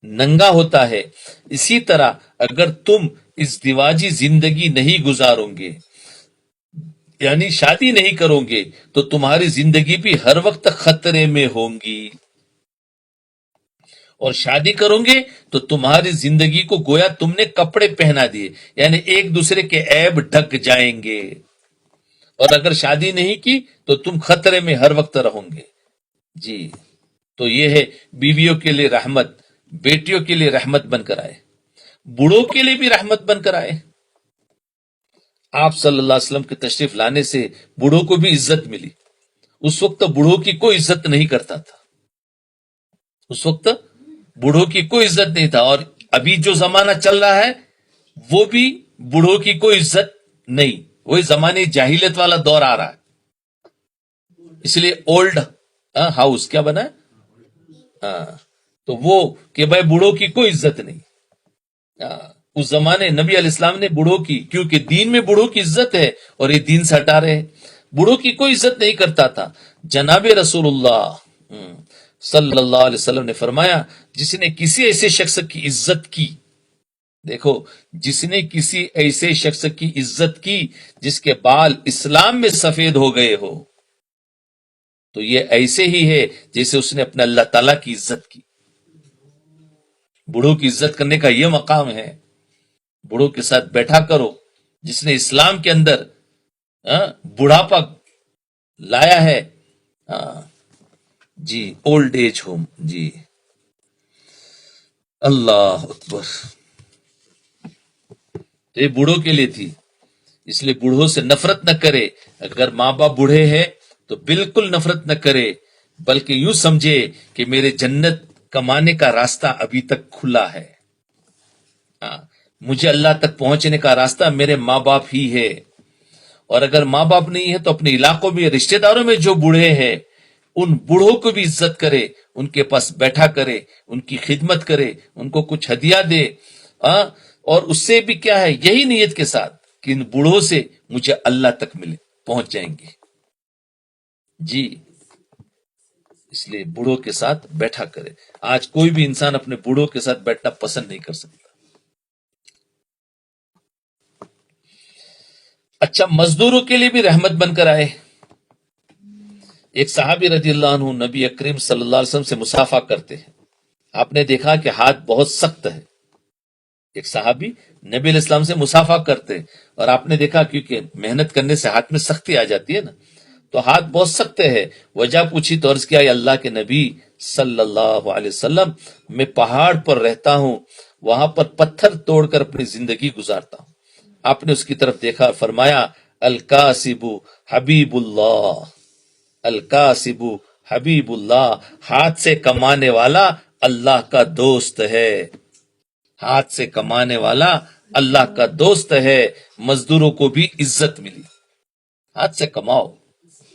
ننگا ہوتا ہے. اسی طرح اگر تم ازدواجی زندگی نہیں گزارو گے، یعنی شادی نہیں کرو گے، تو تمہاری زندگی بھی ہر وقت خطرے میں ہوں گی، اور شادی کرو گے تو تمہاری زندگی کو گویا تم نے کپڑے پہنا دیے، یعنی ایک دوسرے کے عیب ڈھک جائیں گے. اور اگر شادی نہیں کی تو تم خطرے میں ہر وقت رہو گے. جی، تو یہ ہے بیویوں کے لیے رحمت، بیٹیوں کے لیے رحمت بن کر آئے، بوڑھوں کے لیے بھی رحمت بن کر آئے. آپ صلی اللہ علیہ وسلم کے تشریف لانے سے بوڑھوں کو بھی عزت ملی. اس وقت بوڑھوں کی کوئی عزت نہیں کرتا تھا، اس وقت بوڑھوں کی کوئی عزت نہیں تھا. اور ابھی جو زمانہ چل رہا ہے وہ بھی بوڑھوں کی کوئی عزت نہیں، وہی زمانے جاہلیت والا دور آ رہا ہے. اس لیے اولڈ ہاؤس کیا بنا ہے؟ تو وہ کہ بھائی بوڑھوں کی کوئی عزت نہیں. اس زمانے نبی علیہ السلام نے بوڑھوں کی، کیونکہ دین میں بوڑھوں کی عزت ہے اور یہ دین سے ہٹا رہے ہیں، بوڑھوں کی کوئی عزت نہیں کرتا تھا. جناب رسول اللہ صلی اللہ علیہ وسلم نے فرمایا جس نے کسی ایسے شخص کی عزت کی، دیکھو، جس نے کسی ایسے شخص کی عزت کی جس کے بال اسلام میں سفید ہو گئے ہو، تو یہ ایسے ہی ہے جیسے اس نے اپنے اللہ تعالیٰ کی عزت کی. بوڑھوں کی عزت کرنے کا یہ مقام ہے. بوڑھوں کے ساتھ بیٹھا کرو. جس نے اسلام کے اندر بڑھاپا لایا ہے، جی اولڈ ایج ہوم، جی اللہ اکبر. تو یہ بوڑھوں کے لیے تھی، اس لیے بوڑھوں سے نفرت نہ کرے. اگر ماں باپ بوڑھے ہیں تو بالکل نفرت نہ کرے، بلکہ یوں سمجھے کہ میرے جنت کمانے کا راستہ ابھی تک کھلا ہے. مجھے اللہ تک پہنچنے کا راستہ میرے ماں باپ ہی ہے. اور اگر ماں باپ نہیں ہے تو اپنے علاقوں میں رشتہ داروں میں جو بوڑھے ہیں ان بوڑھوں کو بھی عزت کرے، ان کے پاس بیٹھا کرے، ان کی خدمت کرے، ان کو کچھ ہدیہ دے. اور اس سے بھی کیا ہے، یہی نیت کے ساتھ کہ ان بوڑھوں سے مجھے اللہ تک ملے، پہنچ جائیں گے. جی اس لیے بوڑھوں کے ساتھ بیٹھا کرے. آج کوئی بھی انسان اپنے بوڑھوں کے ساتھ بیٹھنا پسند نہیں کر سکتا. اچھا، مزدوروں کے لیے بھی رحمت بن کر آئے. ایک صحابی رضی اللہ عنہ نبی اکریم صلی اللہ علیہ وسلم سے مسافہ کرتے ہیں. آپ نے دیکھا کہ ہاتھ بہت سخت ہے. ایک صحابی نبی علیہ السلام سے مسافہ کرتے، اور آپ نے دیکھا کیونکہ محنت کرنے سے ہاتھ میں سختی آ جاتی ہے نا، تو ہاتھ بہت سخت ہے. وجہ پوچھی تو عرض کیا، یا اللہ کے نبی صلی اللہ علیہ وسلم، میں پہاڑ پر رہتا ہوں، وہاں پر پتھر توڑ کر اپنی زندگی گزارتا ہوں. آپ نے اس کی طرف دیکھا، فرمایا الکاسب حبیب اللہ، الکاسب حبیب اللہ، ہاتھ سے کمانے والا اللہ کا دوست ہے. ہاتھ سے کمانے والا اللہ کا دوست ہے. مزدوروں کو بھی عزت ملی. ہاتھ سے کماؤ.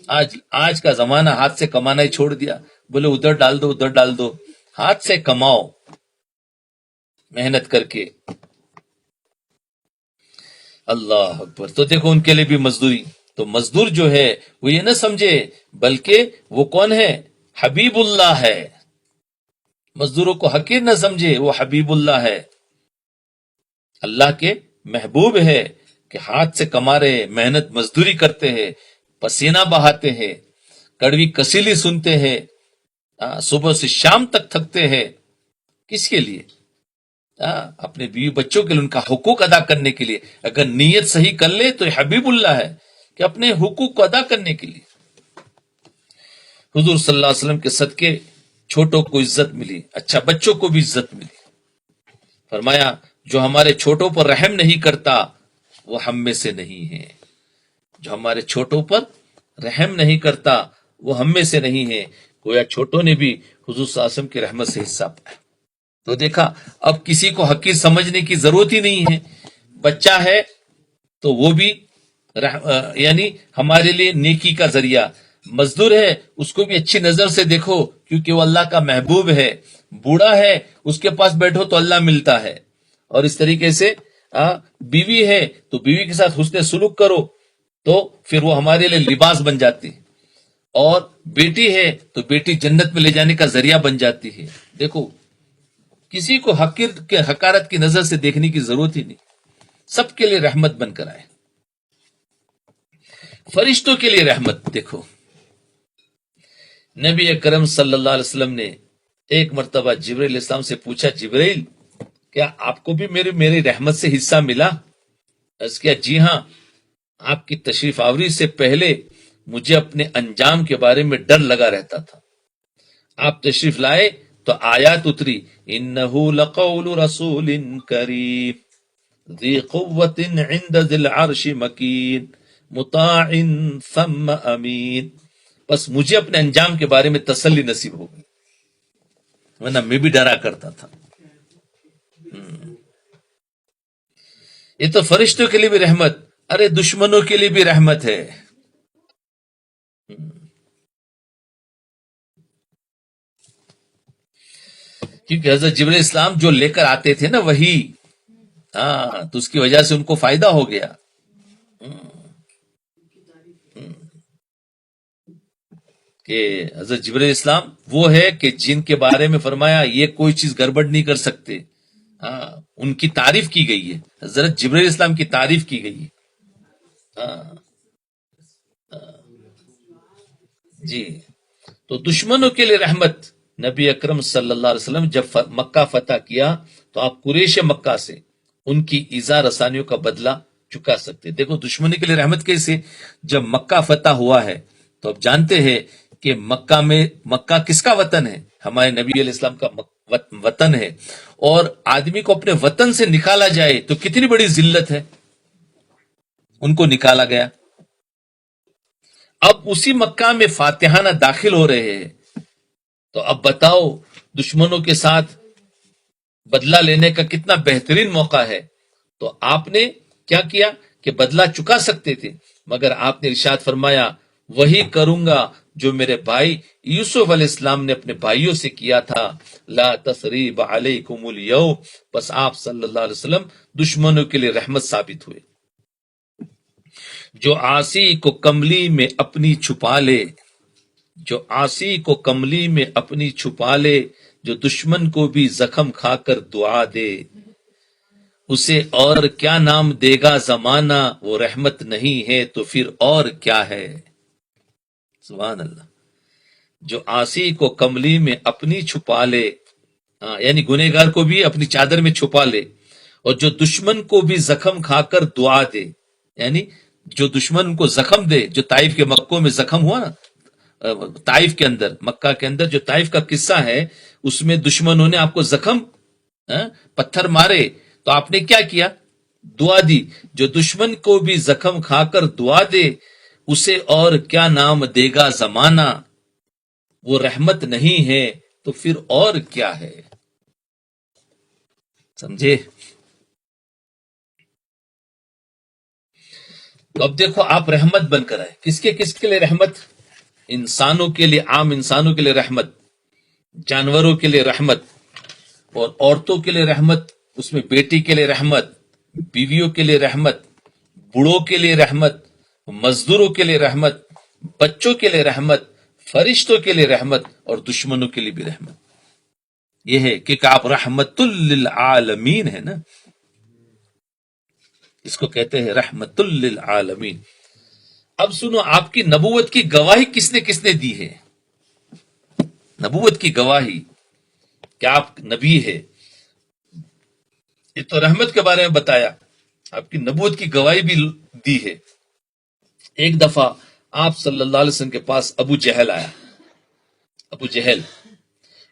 آج کا زمانہ ہاتھ سے کمانا ہی چھوڑ دیا. بولے ادھر ڈال دو، ادھر ڈال دو. ہاتھ سے کماؤ محنت کر کے. اللہ اکبر. تو دیکھو ان کے لیے بھی مزدوری. تو مزدور جو ہے وہ یہ نہ سمجھے، بلکہ وہ کون ہے، حبیب اللہ ہے. مزدوروں کو حقیر نہ سمجھے، وہ حبیب اللہ ہے، اللہ کے محبوب ہے، کہ ہاتھ سے کما رہے، محنت مزدوری کرتے ہیں، پسینہ بہاتے ہیں، کڑوی کسیلی سنتے ہیں، صبح سے شام تک تھکتے ہیں. کس کے لیے؟ اپنے بیوی بچوں کے لیے، ان کا حقوق ادا کرنے کے لیے. اگر نیت صحیح کر لے تو یہ حبیب اللہ ہے، کہ اپنے حقوق کو ادا کرنے کے لیے. حضور صلی اللہ علیہ وسلم کے صدقے چھوٹوں کو عزت ملی. اچھا، بچوں کو بھی عزت ملی. فرمایا جو ہمارے چھوٹوں پر رحم نہیں کرتا وہ ہم میں سے نہیں ہے. جو ہمارے چھوٹوں پر رحم نہیں کرتا وہ ہم میں سے نہیں ہے. گویا چھوٹوں نے بھی حضور صلی اللہ علیہ وسلم کی رحمت سے حصہ پایا. تو دیکھا، اب کسی کو حقیر سمجھنے کی ضرورت ہی نہیں ہے. بچہ ہے تو وہ بھی یعنی ہمارے لیے نیکی کا ذریعہ. مزدور ہے اس کو بھی اچھی نظر سے دیکھو، کیونکہ وہ اللہ کا محبوب ہے. بوڑھا ہے اس کے پاس بیٹھو تو اللہ ملتا ہے. اور اس طریقے سے بیوی ہے تو بیوی کے ساتھ حسن سلوک کرو تو پھر وہ ہمارے لیے لباس بن جاتی ہے. اور بیٹی ہے تو بیٹی جنت میں لے جانے کا ذریعہ بن جاتی ہے. دیکھو، کسی کو حقارت کی نظر سے دیکھنے کی ضرورت ہی نہیں. سب کے لیے رحمت بن کر آئے. فرشتوں کے لیے رحمت. دیکھو، نبی اکرم صلی اللہ علیہ وسلم نے ایک مرتبہ جبرائیل علیہ السلام سے پوچھا، جبرائیل کیا آپ کو بھی میری رحمت سے حصہ ملا؟ عرض کیا، جی ہاں، آپ کی تشریف آوری سے پہلے مجھے اپنے انجام کے بارے میں ڈر لگا رہتا تھا. آپ تشریف لائے تو آیات اتری، انہو لقول رسول کریم ذی قوت عند ذی العرش مکین مطاع ثم امین. بس مجھے اپنے انجام کے بارے میں تسلی نصیب ہو گئی، ورنہ میں بھی ڈرا کرتا تھا. یہ تو فرشتوں کے لیے بھی رحمت. ارے دشمنوں کے لیے بھی رحمت ہے. کیونکہ حضرت جبرائیل اسلام جو لے کر آتے تھے نا وہی، ہاں، تو اس کی وجہ سے ان کو فائدہ ہو گیا. کہ حضرت جبرائیل اسلام وہ ہے کہ جن کے بارے میں فرمایا یہ کوئی چیز گڑبڑ نہیں کر سکتے. ہاں، ان کی تعریف کی گئی ہے، حضرت جبرائیل اسلام کی تعریف کی گئی ہے. ہاں جی. تو دشمنوں کے لیے رحمت. نبی اکرم صلی اللہ علیہ وسلم جب مکہ فتح کیا تو آپ قریش مکہ سے ان کی ایذا رسانیوں کا بدلہ چکا سکتے. دیکھو دشمنی کے لیے رحمت کیسے. جب مکہ فتح ہوا ہے تو اب جانتے ہیں کہ مکہ کس کا وطن ہے؟ ہمارے نبی علیہ السلام کا وطن ہے. اور آدمی کو اپنے وطن سے نکالا جائے تو کتنی بڑی ذلت ہے. ان کو نکالا گیا. اب اسی مکہ میں فاتحانہ داخل ہو رہے ہیں. تو اب بتاؤ دشمنوں کے ساتھ بدلہ لینے کا کتنا بہترین موقع ہے. تو آپ نے کیا کیا کہ بدلہ چکا سکتے تھے، مگر آپ نے ارشاد فرمایا وہی کروں گا جو میرے بھائی یوسف علیہ السلام نے اپنے بھائیوں سے کیا تھا. لا تثریب علیکم الیوم. بس آپ صلی اللہ علیہ وسلم دشمنوں کے لیے رحمت ثابت ہوئے. جو عاصی کو کملی میں اپنی چھپا لے، جو عاصی کو کملی میں اپنی چھپا لے، جو دشمن کو بھی زخم کھا کر دعا دے، اسے اور کیا نام دے گا زمانہ، وہ رحمت نہیں ہے تو پھر اور کیا ہے. سبحان اللہ. جو عاصی کو کملی میں اپنی چھپا لے، یعنی گنہگار کو بھی اپنی چادر میں چھپا لے، اور جو دشمن کو بھی زخم کھا کر دعا دے، یعنی جو دشمن کو زخم دے. جو طائف کے مکوں میں زخم ہوا نا، طائف کے اندر، مکہ کے اندر جو طائف کا قصہ ہے، اس میں دشمنوں نے آپ کو زخم پتھر مارے تو آپ نے کیا کیا؟ دعا دی. جو دشمن کو بھی زخم کھا کر دعا دے، اسے اور کیا نام دے گا زمانہ، وہ رحمت نہیں ہے تو پھر اور کیا ہے. سمجھے؟ تو اب دیکھو آپ رحمت بن کر آئے. کس کے لیے رحمت؟ انسانوں کے لیے، عام انسانوں کے لیے رحمت، جانوروں کے لیے رحمت، اور عورتوں کے لیے رحمت. اس میں بیٹی کے لیے رحمت، بیویوں کے لیے رحمت، بوڑھوں کے لیے رحمت، مزدوروں کے لیے رحمت، بچوں کے لیے رحمت، فرشتوں کے لیے رحمت، اور دشمنوں کے لیے بھی رحمت. یہ ہے کہ آپ رحمت للعالمین ہے نا، اس کو کہتے ہیں رحمت للعالمین. اب سنو، آپ کی نبوت کی گواہی کس نے دی ہے؟ نبوت کی گواہی کہ آپ نبی ہے، یہ تو رحمت کے بارے میں بتایا، آپ کی نبوت کی گواہی بھی دی ہے. ایک دفعہ آپ صلی اللہ علیہ وسلم کے پاس ابو جہل آیا. ابو جہل،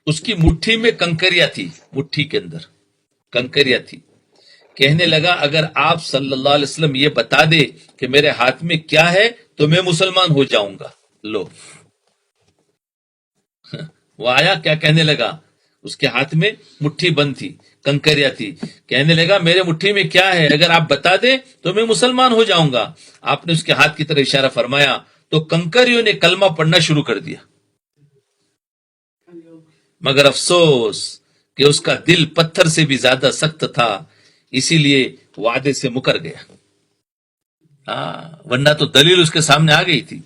اس کی مٹھی میں کنکریاں تھی، مٹھی کے اندر کنکریاں تھی. کہنے لگا اگر آپ صلی اللہ علیہ وسلم یہ بتا دے کہ میرے ہاتھ میں کیا ہے تو میں مسلمان ہو جاؤں گا. لو، وہ آیا، کیا کہنے لگا؟ اس کے ہاتھ میں مٹھی بند تھی، کنکریاں تھی. کہنے لگا میرے مٹھی میں کیا ہے، اگر آپ بتا دیں تو میں مسلمان ہو جاؤں گا. آپ نے اس کے ہاتھ کی طرف اشارہ فرمایا تو کنکریوں نے کلمہ پڑھنا شروع کر دیا. مگر افسوس کہ اس کا دل پتھر سے بھی زیادہ سخت تھا، اسی لیے وعدے سے مکر گیا. ورنہ تو دلیل اس کے سامنے آ گئی تھی.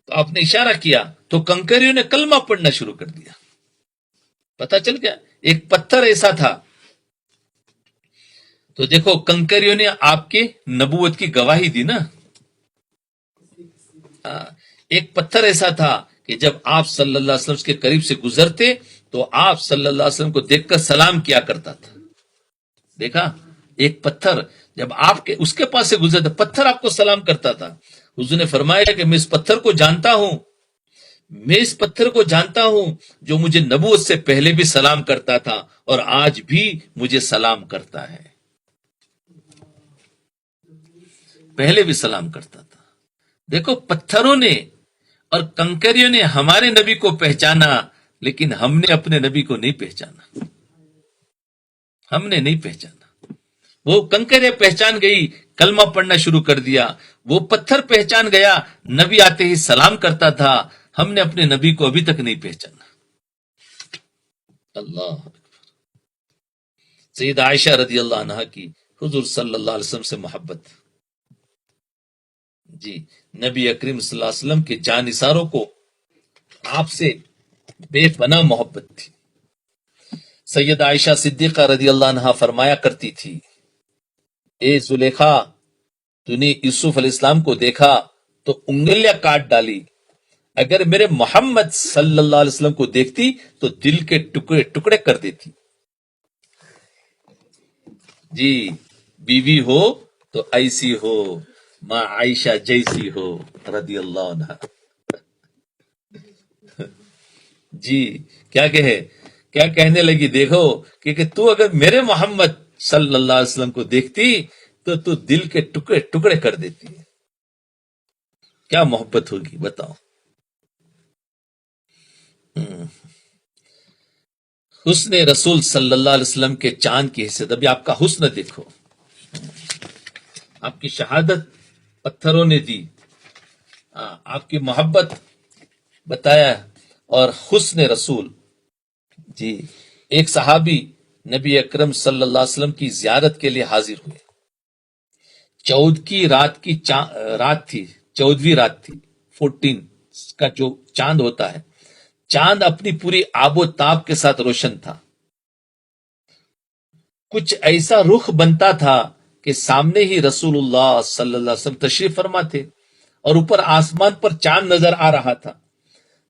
تو آپ نے اشارہ کیا تو کنکریوں نے کلمہ پڑھنا شروع کر دیا. پتہ چل گیا ایک پتھر ایسا تھا. تو دیکھو کنکریوں نے آپ کے نبوت کی گواہی دی نا. ایک پتھر ایسا تھا کہ جب آپ صلی اللہ علیہ وسلم کے قریب سے گزرتے تو آپ صلی اللہ علیہ وسلم کو دیکھ کر سلام کیا کرتا تھا. دیکھا، ایک پتھر جب آپ کے اس کے پاس سے گزرتا، پتھر آپ کو سلام کرتا تھا. حضور نے فرمایا کہ میں اس پتھر کو جانتا ہوں، میں اس پتھر کو جانتا ہوں جو مجھے نبوت سے پہلے بھی سلام کرتا تھا اور آج بھی مجھے سلام کرتا ہے. پہلے بھی سلام کرتا تھا. دیکھو پتھروں نے اور کنکریوں نے ہمارے نبی کو پہچانا، لیکن ہم نے اپنے نبی کو نہیں پہچانا. ہم نے نہیں پہچانا. وہ کنکریاں پہچان گئی، کلمہ پڑھنا شروع کر دیا. وہ پتھر پہچان گیا، نبی آتے ہی سلام کرتا تھا. ہم نے اپنے نبی کو ابھی تک نہیں پہچانا. اللہ. سید عائشہ رضی اللہ عنہا کی حضور صلی اللہ علیہ وسلم سے محبت. جی نبی اکریم صلی اللہ علیہ وسلم کے جانثاروں کو آپ سے بے پناہ محبت تھی. سید عائشہ صدیقہ رضی اللہ عنہا فرمایا کرتی تھی، اے زلیخا، تو نے یوسف علیہ السلام کو دیکھا تو انگلیاں کاٹ ڈالی، اگر میرے محمد صلی اللہ علیہ وسلم کو دیکھتی تو دل کے ٹکڑے ٹکڑے کر دیتی. جی بیوی ہو تو ایسی ہو، ماں عائشہ جیسی ہو رضی اللہ عنہ. جی کیا کیا کہنے لگی، دیکھو کہ تو اگر میرے محمد صلی اللہ علیہ وسلم کو دیکھتی تو دل کے ٹکڑے ٹکڑے کر دیتی. کیا محبت ہوگی بتاؤ. حسن رسول صلی اللہ علیہ وسلم کے چاند کی حیثیت. ابھی آپ کا حسن دیکھو، آپ کی شہادت پتھروں نے دی، آپ کی محبت بتایا، اور حسن رسول. جی ایک صحابی نبی اکرم صلی اللہ علیہ وسلم کی زیارت کے لیے حاضر ہوئے. 14 رات تھی، 14ویں رات تھی. 14 کا جو چاند ہوتا ہے، چاند اپنی پوری آب و تاب کے ساتھ روشن تھا. کچھ ایسا رخ بنتا تھا کہ سامنے ہی رسول اللہ صلی اللہ علیہ وسلم تشریف فرما تھے، اور اوپر آسمان پر چاند نظر آ رہا تھا.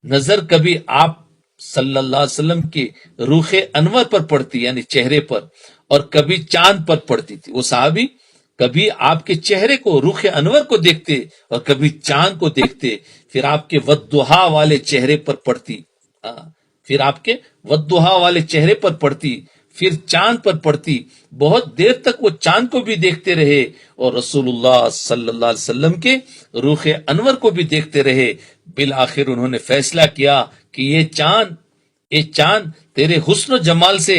نظر کبھی آپ صلی اللہ علیہ وسلم کے روح انور پر پڑتی، یعنی چہرے پر، اور کبھی چاند پر پڑتی تھی. وہ صحابی کبھی آپ کے چہرے کو، روح انور کو دیکھتے، اور کبھی چاند کو دیکھتے. پھر آپ کے ودہا والے چہرے پر پڑتی، پھر آپ کے ودہا والے چہرے پر پڑتی، پھر چاند پر پڑتی. بہت دیر تک وہ چاند کو بھی دیکھتے رہے، اور رسول اللہ صلی اللہ علیہ وسلم کے روح انور کو بھی دیکھتے رہے. بالآخر انہوں نے فیصلہ کیا کہ یہ چاند تیرے حسن و جمال سے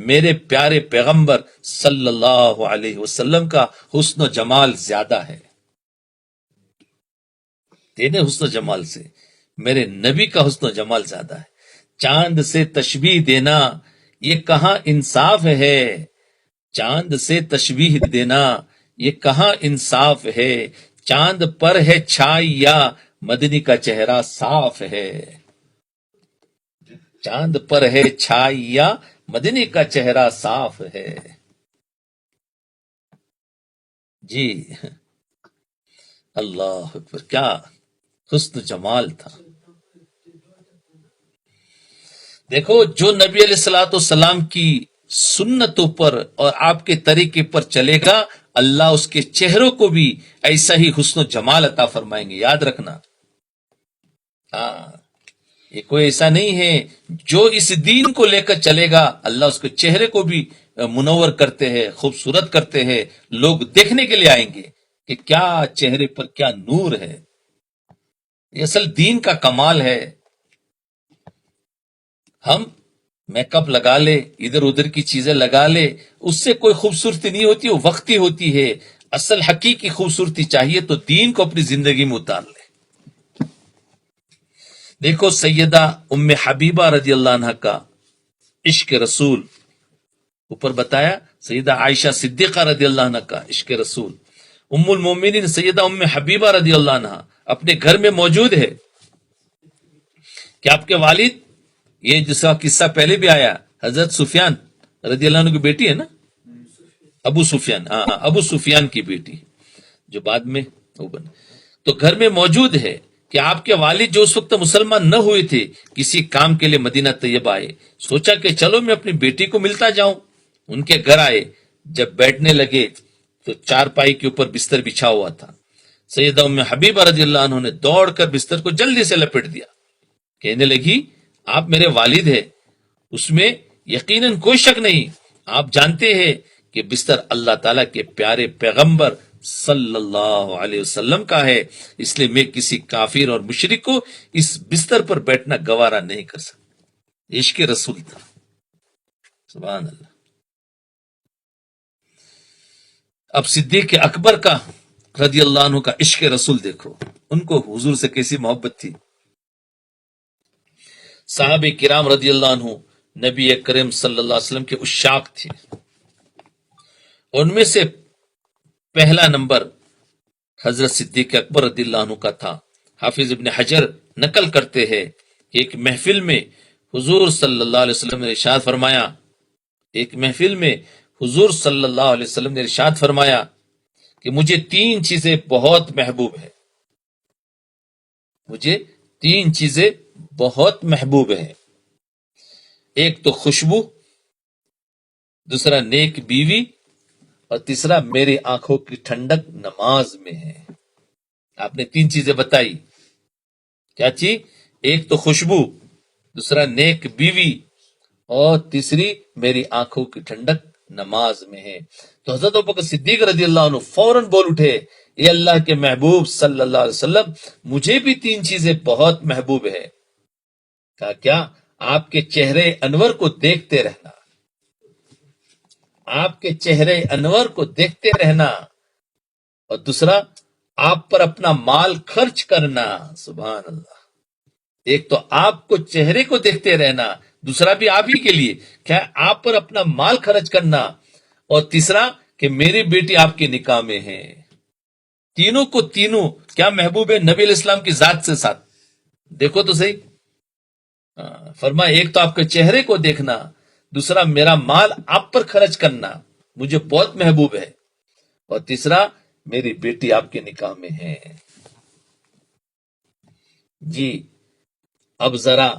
میرے پیارے پیغمبر صلی اللہ علیہ وسلم کا حسن و جمال زیادہ ہے. تیرے حسن و جمال سے میرے نبی کا حسن و جمال زیادہ ہے. چاند سے تشبیہ دینا یہ کہاں انصاف ہے، چاند سے تشبیہ دینا یہ کہاں انصاف ہے. چاند پر ہے چھائیا، مدنی کا چہرہ صاف ہے. چاند پر ہے چھائیا، مدنی کا چہرہ صاف ہے. جی اللہ اکبر، کیا حسن جمال تھا. دیکھو جو نبی علیہ الصلوۃ والسلام کی سنتوں پر اور آپ کے طریقے پر چلے گا، اللہ اس کے چہروں کو بھی ایسا ہی حسن و جمال عطا فرمائیں گے. یاد رکھنا، یہ کوئی ایسا نہیں ہے جو اس دین کو لے کر چلے گا، اللہ اس کے چہرے کو بھی منور کرتے ہیں، خوبصورت کرتے ہیں. لوگ دیکھنے کے لیے آئیں گے کہ کیا چہرے پر کیا نور ہے. یہ اصل دین کا کمال ہے. ہم میک اپ لگا لے، ادھر ادھر کی چیزیں لگا لے، اس سے کوئی خوبصورتی نہیں ہوتی، وہ وقتی ہوتی ہے. اصل حقیقی خوبصورتی چاہیے تو دین کو اپنی زندگی میں اتار لے. دیکھو سیدہ ام حبیبہ رضی اللہ عنہ کا عشق رسول اوپر بتایا، سیدہ عائشہ صدیقہ رضی اللہ عنہ کا عشق رسول. ام المومنین سیدہ ام حبیبہ رضی اللہ عنہ اپنے گھر میں موجود ہے کہ آپ کے والد، یہ جس کا قصہ پہلے بھی آیا، حضرت سفیان رضی اللہ عنہ کی بیٹی ہے نا، ابو سفیان، ابو سفیان کی بیٹی جو بعد میں وہ بنے، تو گھر میں موجود ہے کہ آپ کے والد جو اس وقت مسلمان نہ ہوئے تھے، کسی کام کے لیے مدینہ طیبہ آئے. سوچا کہ چلو میں اپنی بیٹی کو ملتا جاؤں. ان کے گھر آئے، جب بیٹھنے لگے تو چارپائی کے اوپر بستر بچھا ہوا تھا. سیدہ ام حبیبہ رضی اللہ عنہ نے دوڑ کر بستر کو جلدی سے لپیٹ دیا. کہنے لگی آپ میرے والد ہیں، اس میں یقیناً کوئی شک نہیں. آپ جانتے ہیں کہ بستر اللہ تعالیٰ کے پیارے پیغمبر صلی اللہ علیہ وسلم کا ہے، اس لیے میں کسی کافر اور مشرک کو اس بستر پر بیٹھنا گوارا نہیں کر سکتا. عشق رسول تھا، سبحان اللہ. اب صدیق اکبر کا رضی اللہ عنہ کا عشق رسول دیکھو، ان کو حضور سے کیسی محبت تھی. صحابہ کرام رضی اللہ عنہ نبی کریم صلی اللہ علیہ وسلم کے عشاق تھے. ان میں سے پہلا نمبر حضرت صدیق اکبر رضی اللہ عنہ کا تھا. حافظ ابن حجر نقل کرتے ہیں کہ ایک محفل میں حضور صلی اللہ علیہ وسلم نے ارشاد فرمایا، ایک محفل میں حضور صلی اللہ علیہ وسلم نے ارشاد فرمایا کہ مجھے 3 چیزیں بہت محبوب ہیں. مجھے 3 چیزیں بہت محبوب ہیں. ایک تو خوشبو، دوسرا نیک بیوی، اور تیسرا میری آنکھوں کی ٹھنڈک نماز میں ہے. آپ نے 3 چیزیں بتائی. کیا چیز؟ ایک تو خوشبو، دوسرا نیک بیوی، اور تیسری میری آنکھوں کی ٹھنڈک نماز میں ہے. تو حضرت ابوبکر صدیق رضی اللہ عنہ فوراً بول اٹھے، اے اللہ کے محبوب صلی اللہ علیہ وسلم، مجھے بھی 3 چیزیں بہت محبوب ہے. کہا کیا؟ آپ کے چہرے انور کو دیکھتے رہنا، آپ کے چہرے انور کو دیکھتے رہنا، اور دوسرا آپ پر اپنا مال خرچ کرنا. سبحان اللہ. ایک تو آپ کو چہرے کو دیکھتے رہنا، دوسرا بھی آپ ہی کے لیے کیا؟ آپ پر اپنا مال خرچ کرنا، اور تیسرا کہ میری بیٹی آپ کے نکاح میں ہے. تینوں کو تینوں کیا محبوب ہے نبی علیہ السلام کی ذات سے ساتھ. دیکھو تو صحیح. فرمایا ایک تو آپ کے چہرے کو دیکھنا، دوسرا میرا مال آپ پر خرچ کرنا مجھے بہت محبوب ہے، اور تیسرا میری بیٹی آپ کے نکاح میں ہے. جی اب ذرا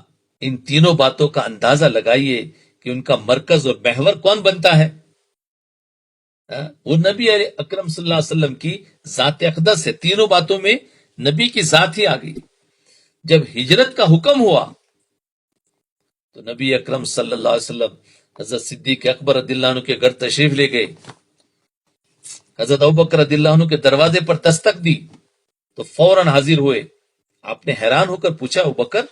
ان تینوں باتوں کا اندازہ لگائیے کہ ان کا مرکز اور محور کون بنتا ہے. وہ نبی اکرم صلی اللہ علیہ وسلم کی ذات اقدس ہے. تینوں باتوں میں نبی کی ذات ہی آ گئی. جب ہجرت کا حکم ہوا تو نبی اکرم صلی اللہ علیہ وسلم حضرت صدیق اکبر رضی اللہ عنہ کے گھر تشریف لے گئے. حضرت ابوبکر رضی اللہ عنہ کے دروازے پر دستک دی تو فوراً حاضر ہوئے. آپ نے حیران ہو کر پوچھا، ابوبکر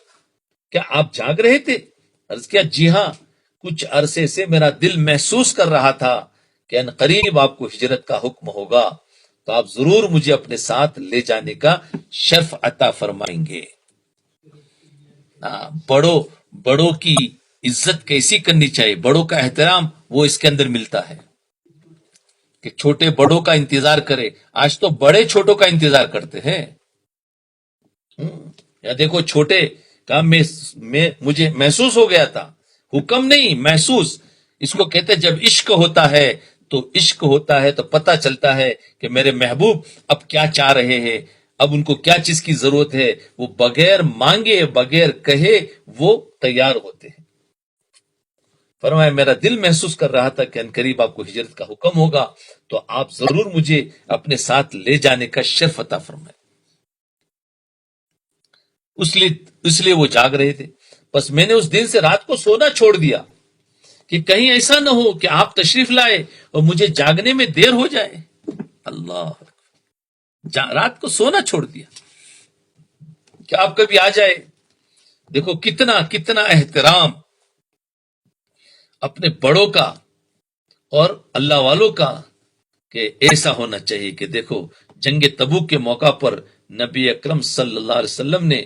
کیا آپ جاگ رہے تھے؟ عرض کیا جی ہاں، کچھ عرصے سے میرا دل محسوس کر رہا تھا کہ ان قریب آپ کو ہجرت کا حکم ہوگا، تو آپ ضرور مجھے اپنے ساتھ لے جانے کا شرف عطا فرمائیں گے. بڑوں کی عزت کیسی کرنی چاہیے، بڑوں کا احترام وہ اس کے اندر ملتا ہے کہ چھوٹے بڑوں کا انتظار کرے. آج تو بڑے چھوٹوں کا انتظار کرتے ہیں. یا دیکھو چھوٹے کا مجھے محسوس ہو گیا تھا، حکم نہیں محسوس. اس کو کہتے جب عشق ہوتا ہے تو عشق ہوتا ہے تو پتہ چلتا ہے کہ میرے محبوب اب کیا چاہ رہے ہیں، اب ان کو کیا چیز کی ضرورت ہے. وہ بغیر مانگے بغیر کہے وہ تیار ہوتے ہیں. فرمایا میرا دل محسوس کر رہا تھا کہ ان قریب آپ کو ہجرت کا حکم ہوگا، تو آپ ضرور مجھے اپنے ساتھ لے جانے کا شرف عطا فرمائیں. اس لیے وہ جاگ رہے تھے. بس میں نے اس دن سے رات کو سونا چھوڑ دیا کہ کہیں ایسا نہ ہو کہ آپ تشریف لائے اور مجھے جاگنے میں دیر ہو جائے. اللہ، رات کو سونا چھوڑ دیا کہ آپ کبھی آ جائے. دیکھو کتنا احترام اپنے بڑوں کا اور اللہ والوں کا، کہ ایسا ہونا چاہیے کہ دیکھو جنگ تبوک کے موقع پر نبی اکرم صلی اللہ علیہ وسلم نے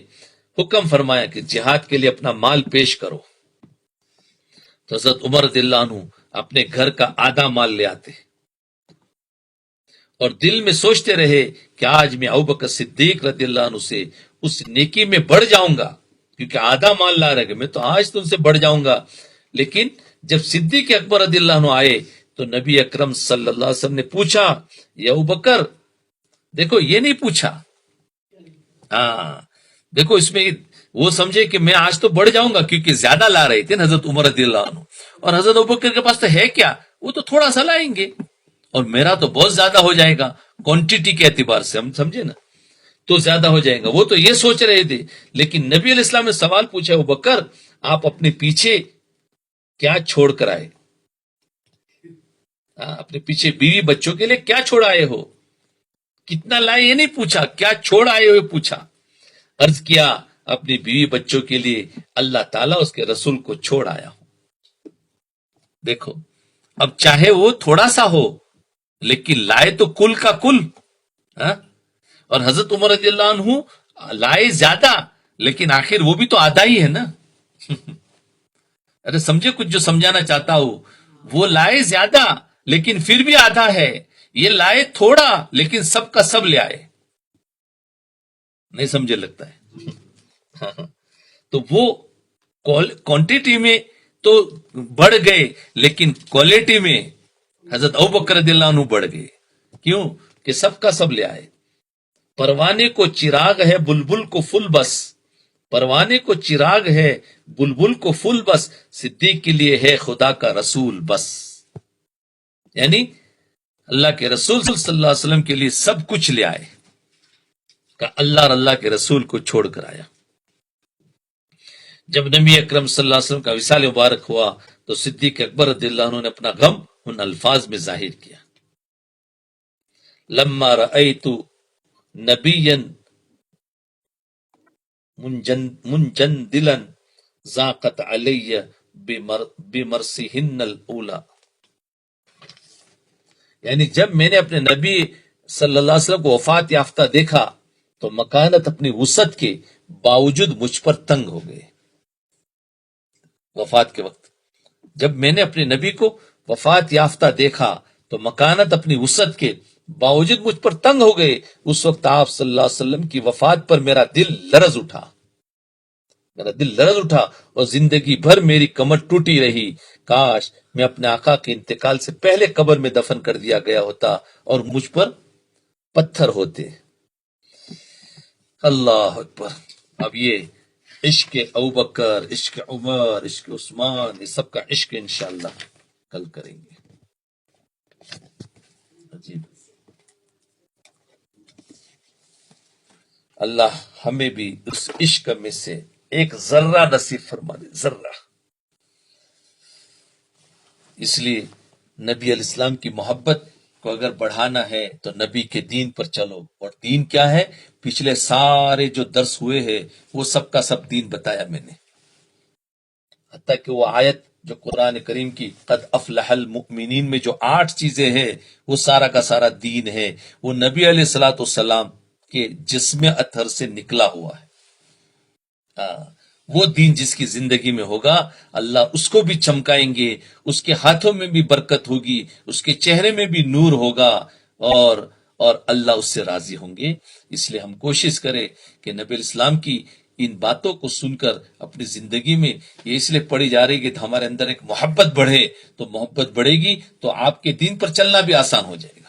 حکم فرمایا کہ جہاد کے لیے اپنا مال پیش کرو. تو حضرت عمر رضی اللہ عنہ اپنے گھر کا آدھا مال لے آتے اور دل میں سوچتے رہے کہ آج میں ابوبکر صدیق رضی اللہ عنہ سے اس نیکی میں بڑھ جاؤں گا، کیونکہ آدھا مال لا رہے گا، میں تو آج تو ان سے بڑھ جاؤں گا. لیکن جب صدیق اکبر رضی اللہ عنہ آئے تو نبی اکرم صلی اللہ علیہ وسلم نے پوچھا، یا ابوبکر، دیکھو یہ نہیں پوچھا، دیکھو اس میں وہ سمجھے کہ میں آج تو بڑھ جاؤں گا، کیونکہ زیادہ لا رہے تھے نا حضرت عمر رضی اللہ عنہ، اور حضرت ابوبکر کے پاس تو ہے کیا، وہ تو تھوڑا سا لائیں گے اور میرا تو بہت زیادہ ہو جائے گا کوانٹٹی کے اعتبار سے، ہم سمجھے نا، تو زیادہ ہو جائے گا. وہ تو یہ سوچ رہے تھے. لیکن نبی علیہ السلام نے سوال پوچھا، ابوبکر آپ اپنے پیچھے کیا چھوڑ کر آئے؟ اپنے پیچھے بیوی بچوں کے لیے کیا چھوڑ آئے ہو؟ کتنا لائے یہ نہیں پوچھا، کیا چھوڑ آئے ہو پوچھا. عرض کیا اپنی بیوی بچوں کے لیے اللہ تعالیٰ اس کے رسول کو چھوڑ آیا ہوں. دیکھو اب چاہے وہ تھوڑا سا ہو لیکن لائے تو کل کا کل. اور حضرت عمر رضی اللہ عنہ لائے زیادہ لیکن آخر وہ بھی تو آدھا ہی ہے نا. ارے سمجھے کچھ جو سمجھانا چاہتا ہوں؟ وہ لائے زیادہ لیکن پھر بھی آدھا ہے، یہ لائے تھوڑا لیکن سب کا سب لے آئے. نہیں سمجھے لگتا ہے. ہاں. تو وہ کوانٹیٹی میں تو بڑھ گئے لیکن کوالٹی میں حضرت ابوبکر رضی اللہ عنہ بڑھ گئے. کیوں؟ کہ سب کا سب لے آئے. پروانے کو چراغ ہے بلبل کو فل بس، پروانے کو چراغ ہے بلبل کو فل بس، صدیق کے لیے ہے خدا کا رسول بس. یعنی اللہ کے رسول صلی اللہ علیہ وسلم کے لیے سب کچھ لے آئے، کہ اللہ اور اللہ کے رسول کو چھوڑ کر آیا. جب نبی اکرم صلی اللہ علیہ وسلم کا وصال مبارک ہوا تو صدیق اکبر رضی اللہ عنہ نے اپنا غم ان الفاظ میں ظاہر کیا. لما رأیت نبیا منجندلا ذاقت علی بمرسہن الاولی. یعنی جب میں نے اپنے نبی صلی اللہ علیہ وسلم کو وفات یافتہ دیکھا تو مکانت اپنی وسعت کے باوجود مجھ پر تنگ ہو گئے. وفات کے وقت جب میں نے اپنے نبی کو وفات یافتہ دیکھا تو مکانت اپنی وسعت کے باوجود مجھ پر تنگ ہو گئے. اس وقت آپ صلی اللہ علیہ وسلم کی وفات پر میرا دل لرز اٹھا اور زندگی بھر میری کمر ٹوٹی رہی. کاش میں اپنے آقا کے انتقال سے پہلے قبر میں دفن کر دیا گیا ہوتا اور مجھ پر پتھر ہوتے. اللہ اکبر. اب یہ عشق ابوبکر، عشق عمر، عشق عثمان، یہ سب کا عشق انشاءاللہ کل کریں گے. عجیب. اللہ ہمیں بھی اس عشق میں سے ایک ذرہ نصیب فرما دے، ذرہ. اس لیے نبی علیہ السلام کی محبت کو اگر بڑھانا ہے تو نبی کے دین پر چلو. اور دین کیا ہے؟ پچھلے سارے جو درس ہوئے ہیں وہ سب کا سب دین بتایا میں نے. حتیٰ کہ وہ آیت جو قرآن کریم کی قد افلح المؤمنین میں جو 8 چیزیں ہیں وہ سارا کا سارا دین ہے. وہ نبی علیہ الصلوۃ والسلام کے جسم اطہر سے نکلا ہوا ہے. وہ دین جس کی زندگی میں ہوگا اللہ اس کو بھی چمکائیں گے، اس کے ہاتھوں میں بھی برکت ہوگی، اس کے چہرے میں بھی نور ہوگا، اور اللہ اس سے راضی ہوں گے. اس لیے ہم کوشش کریں کہ نبی اسلام کی ان باتوں کو سن کر اپنی زندگی میں، یہ اس لیے پڑھی جا رہی کہ ہمارے اندر ایک محبت بڑھے، تو محبت بڑھے گی تو آپ کے دین پر چلنا بھی آسان ہو جائے گا.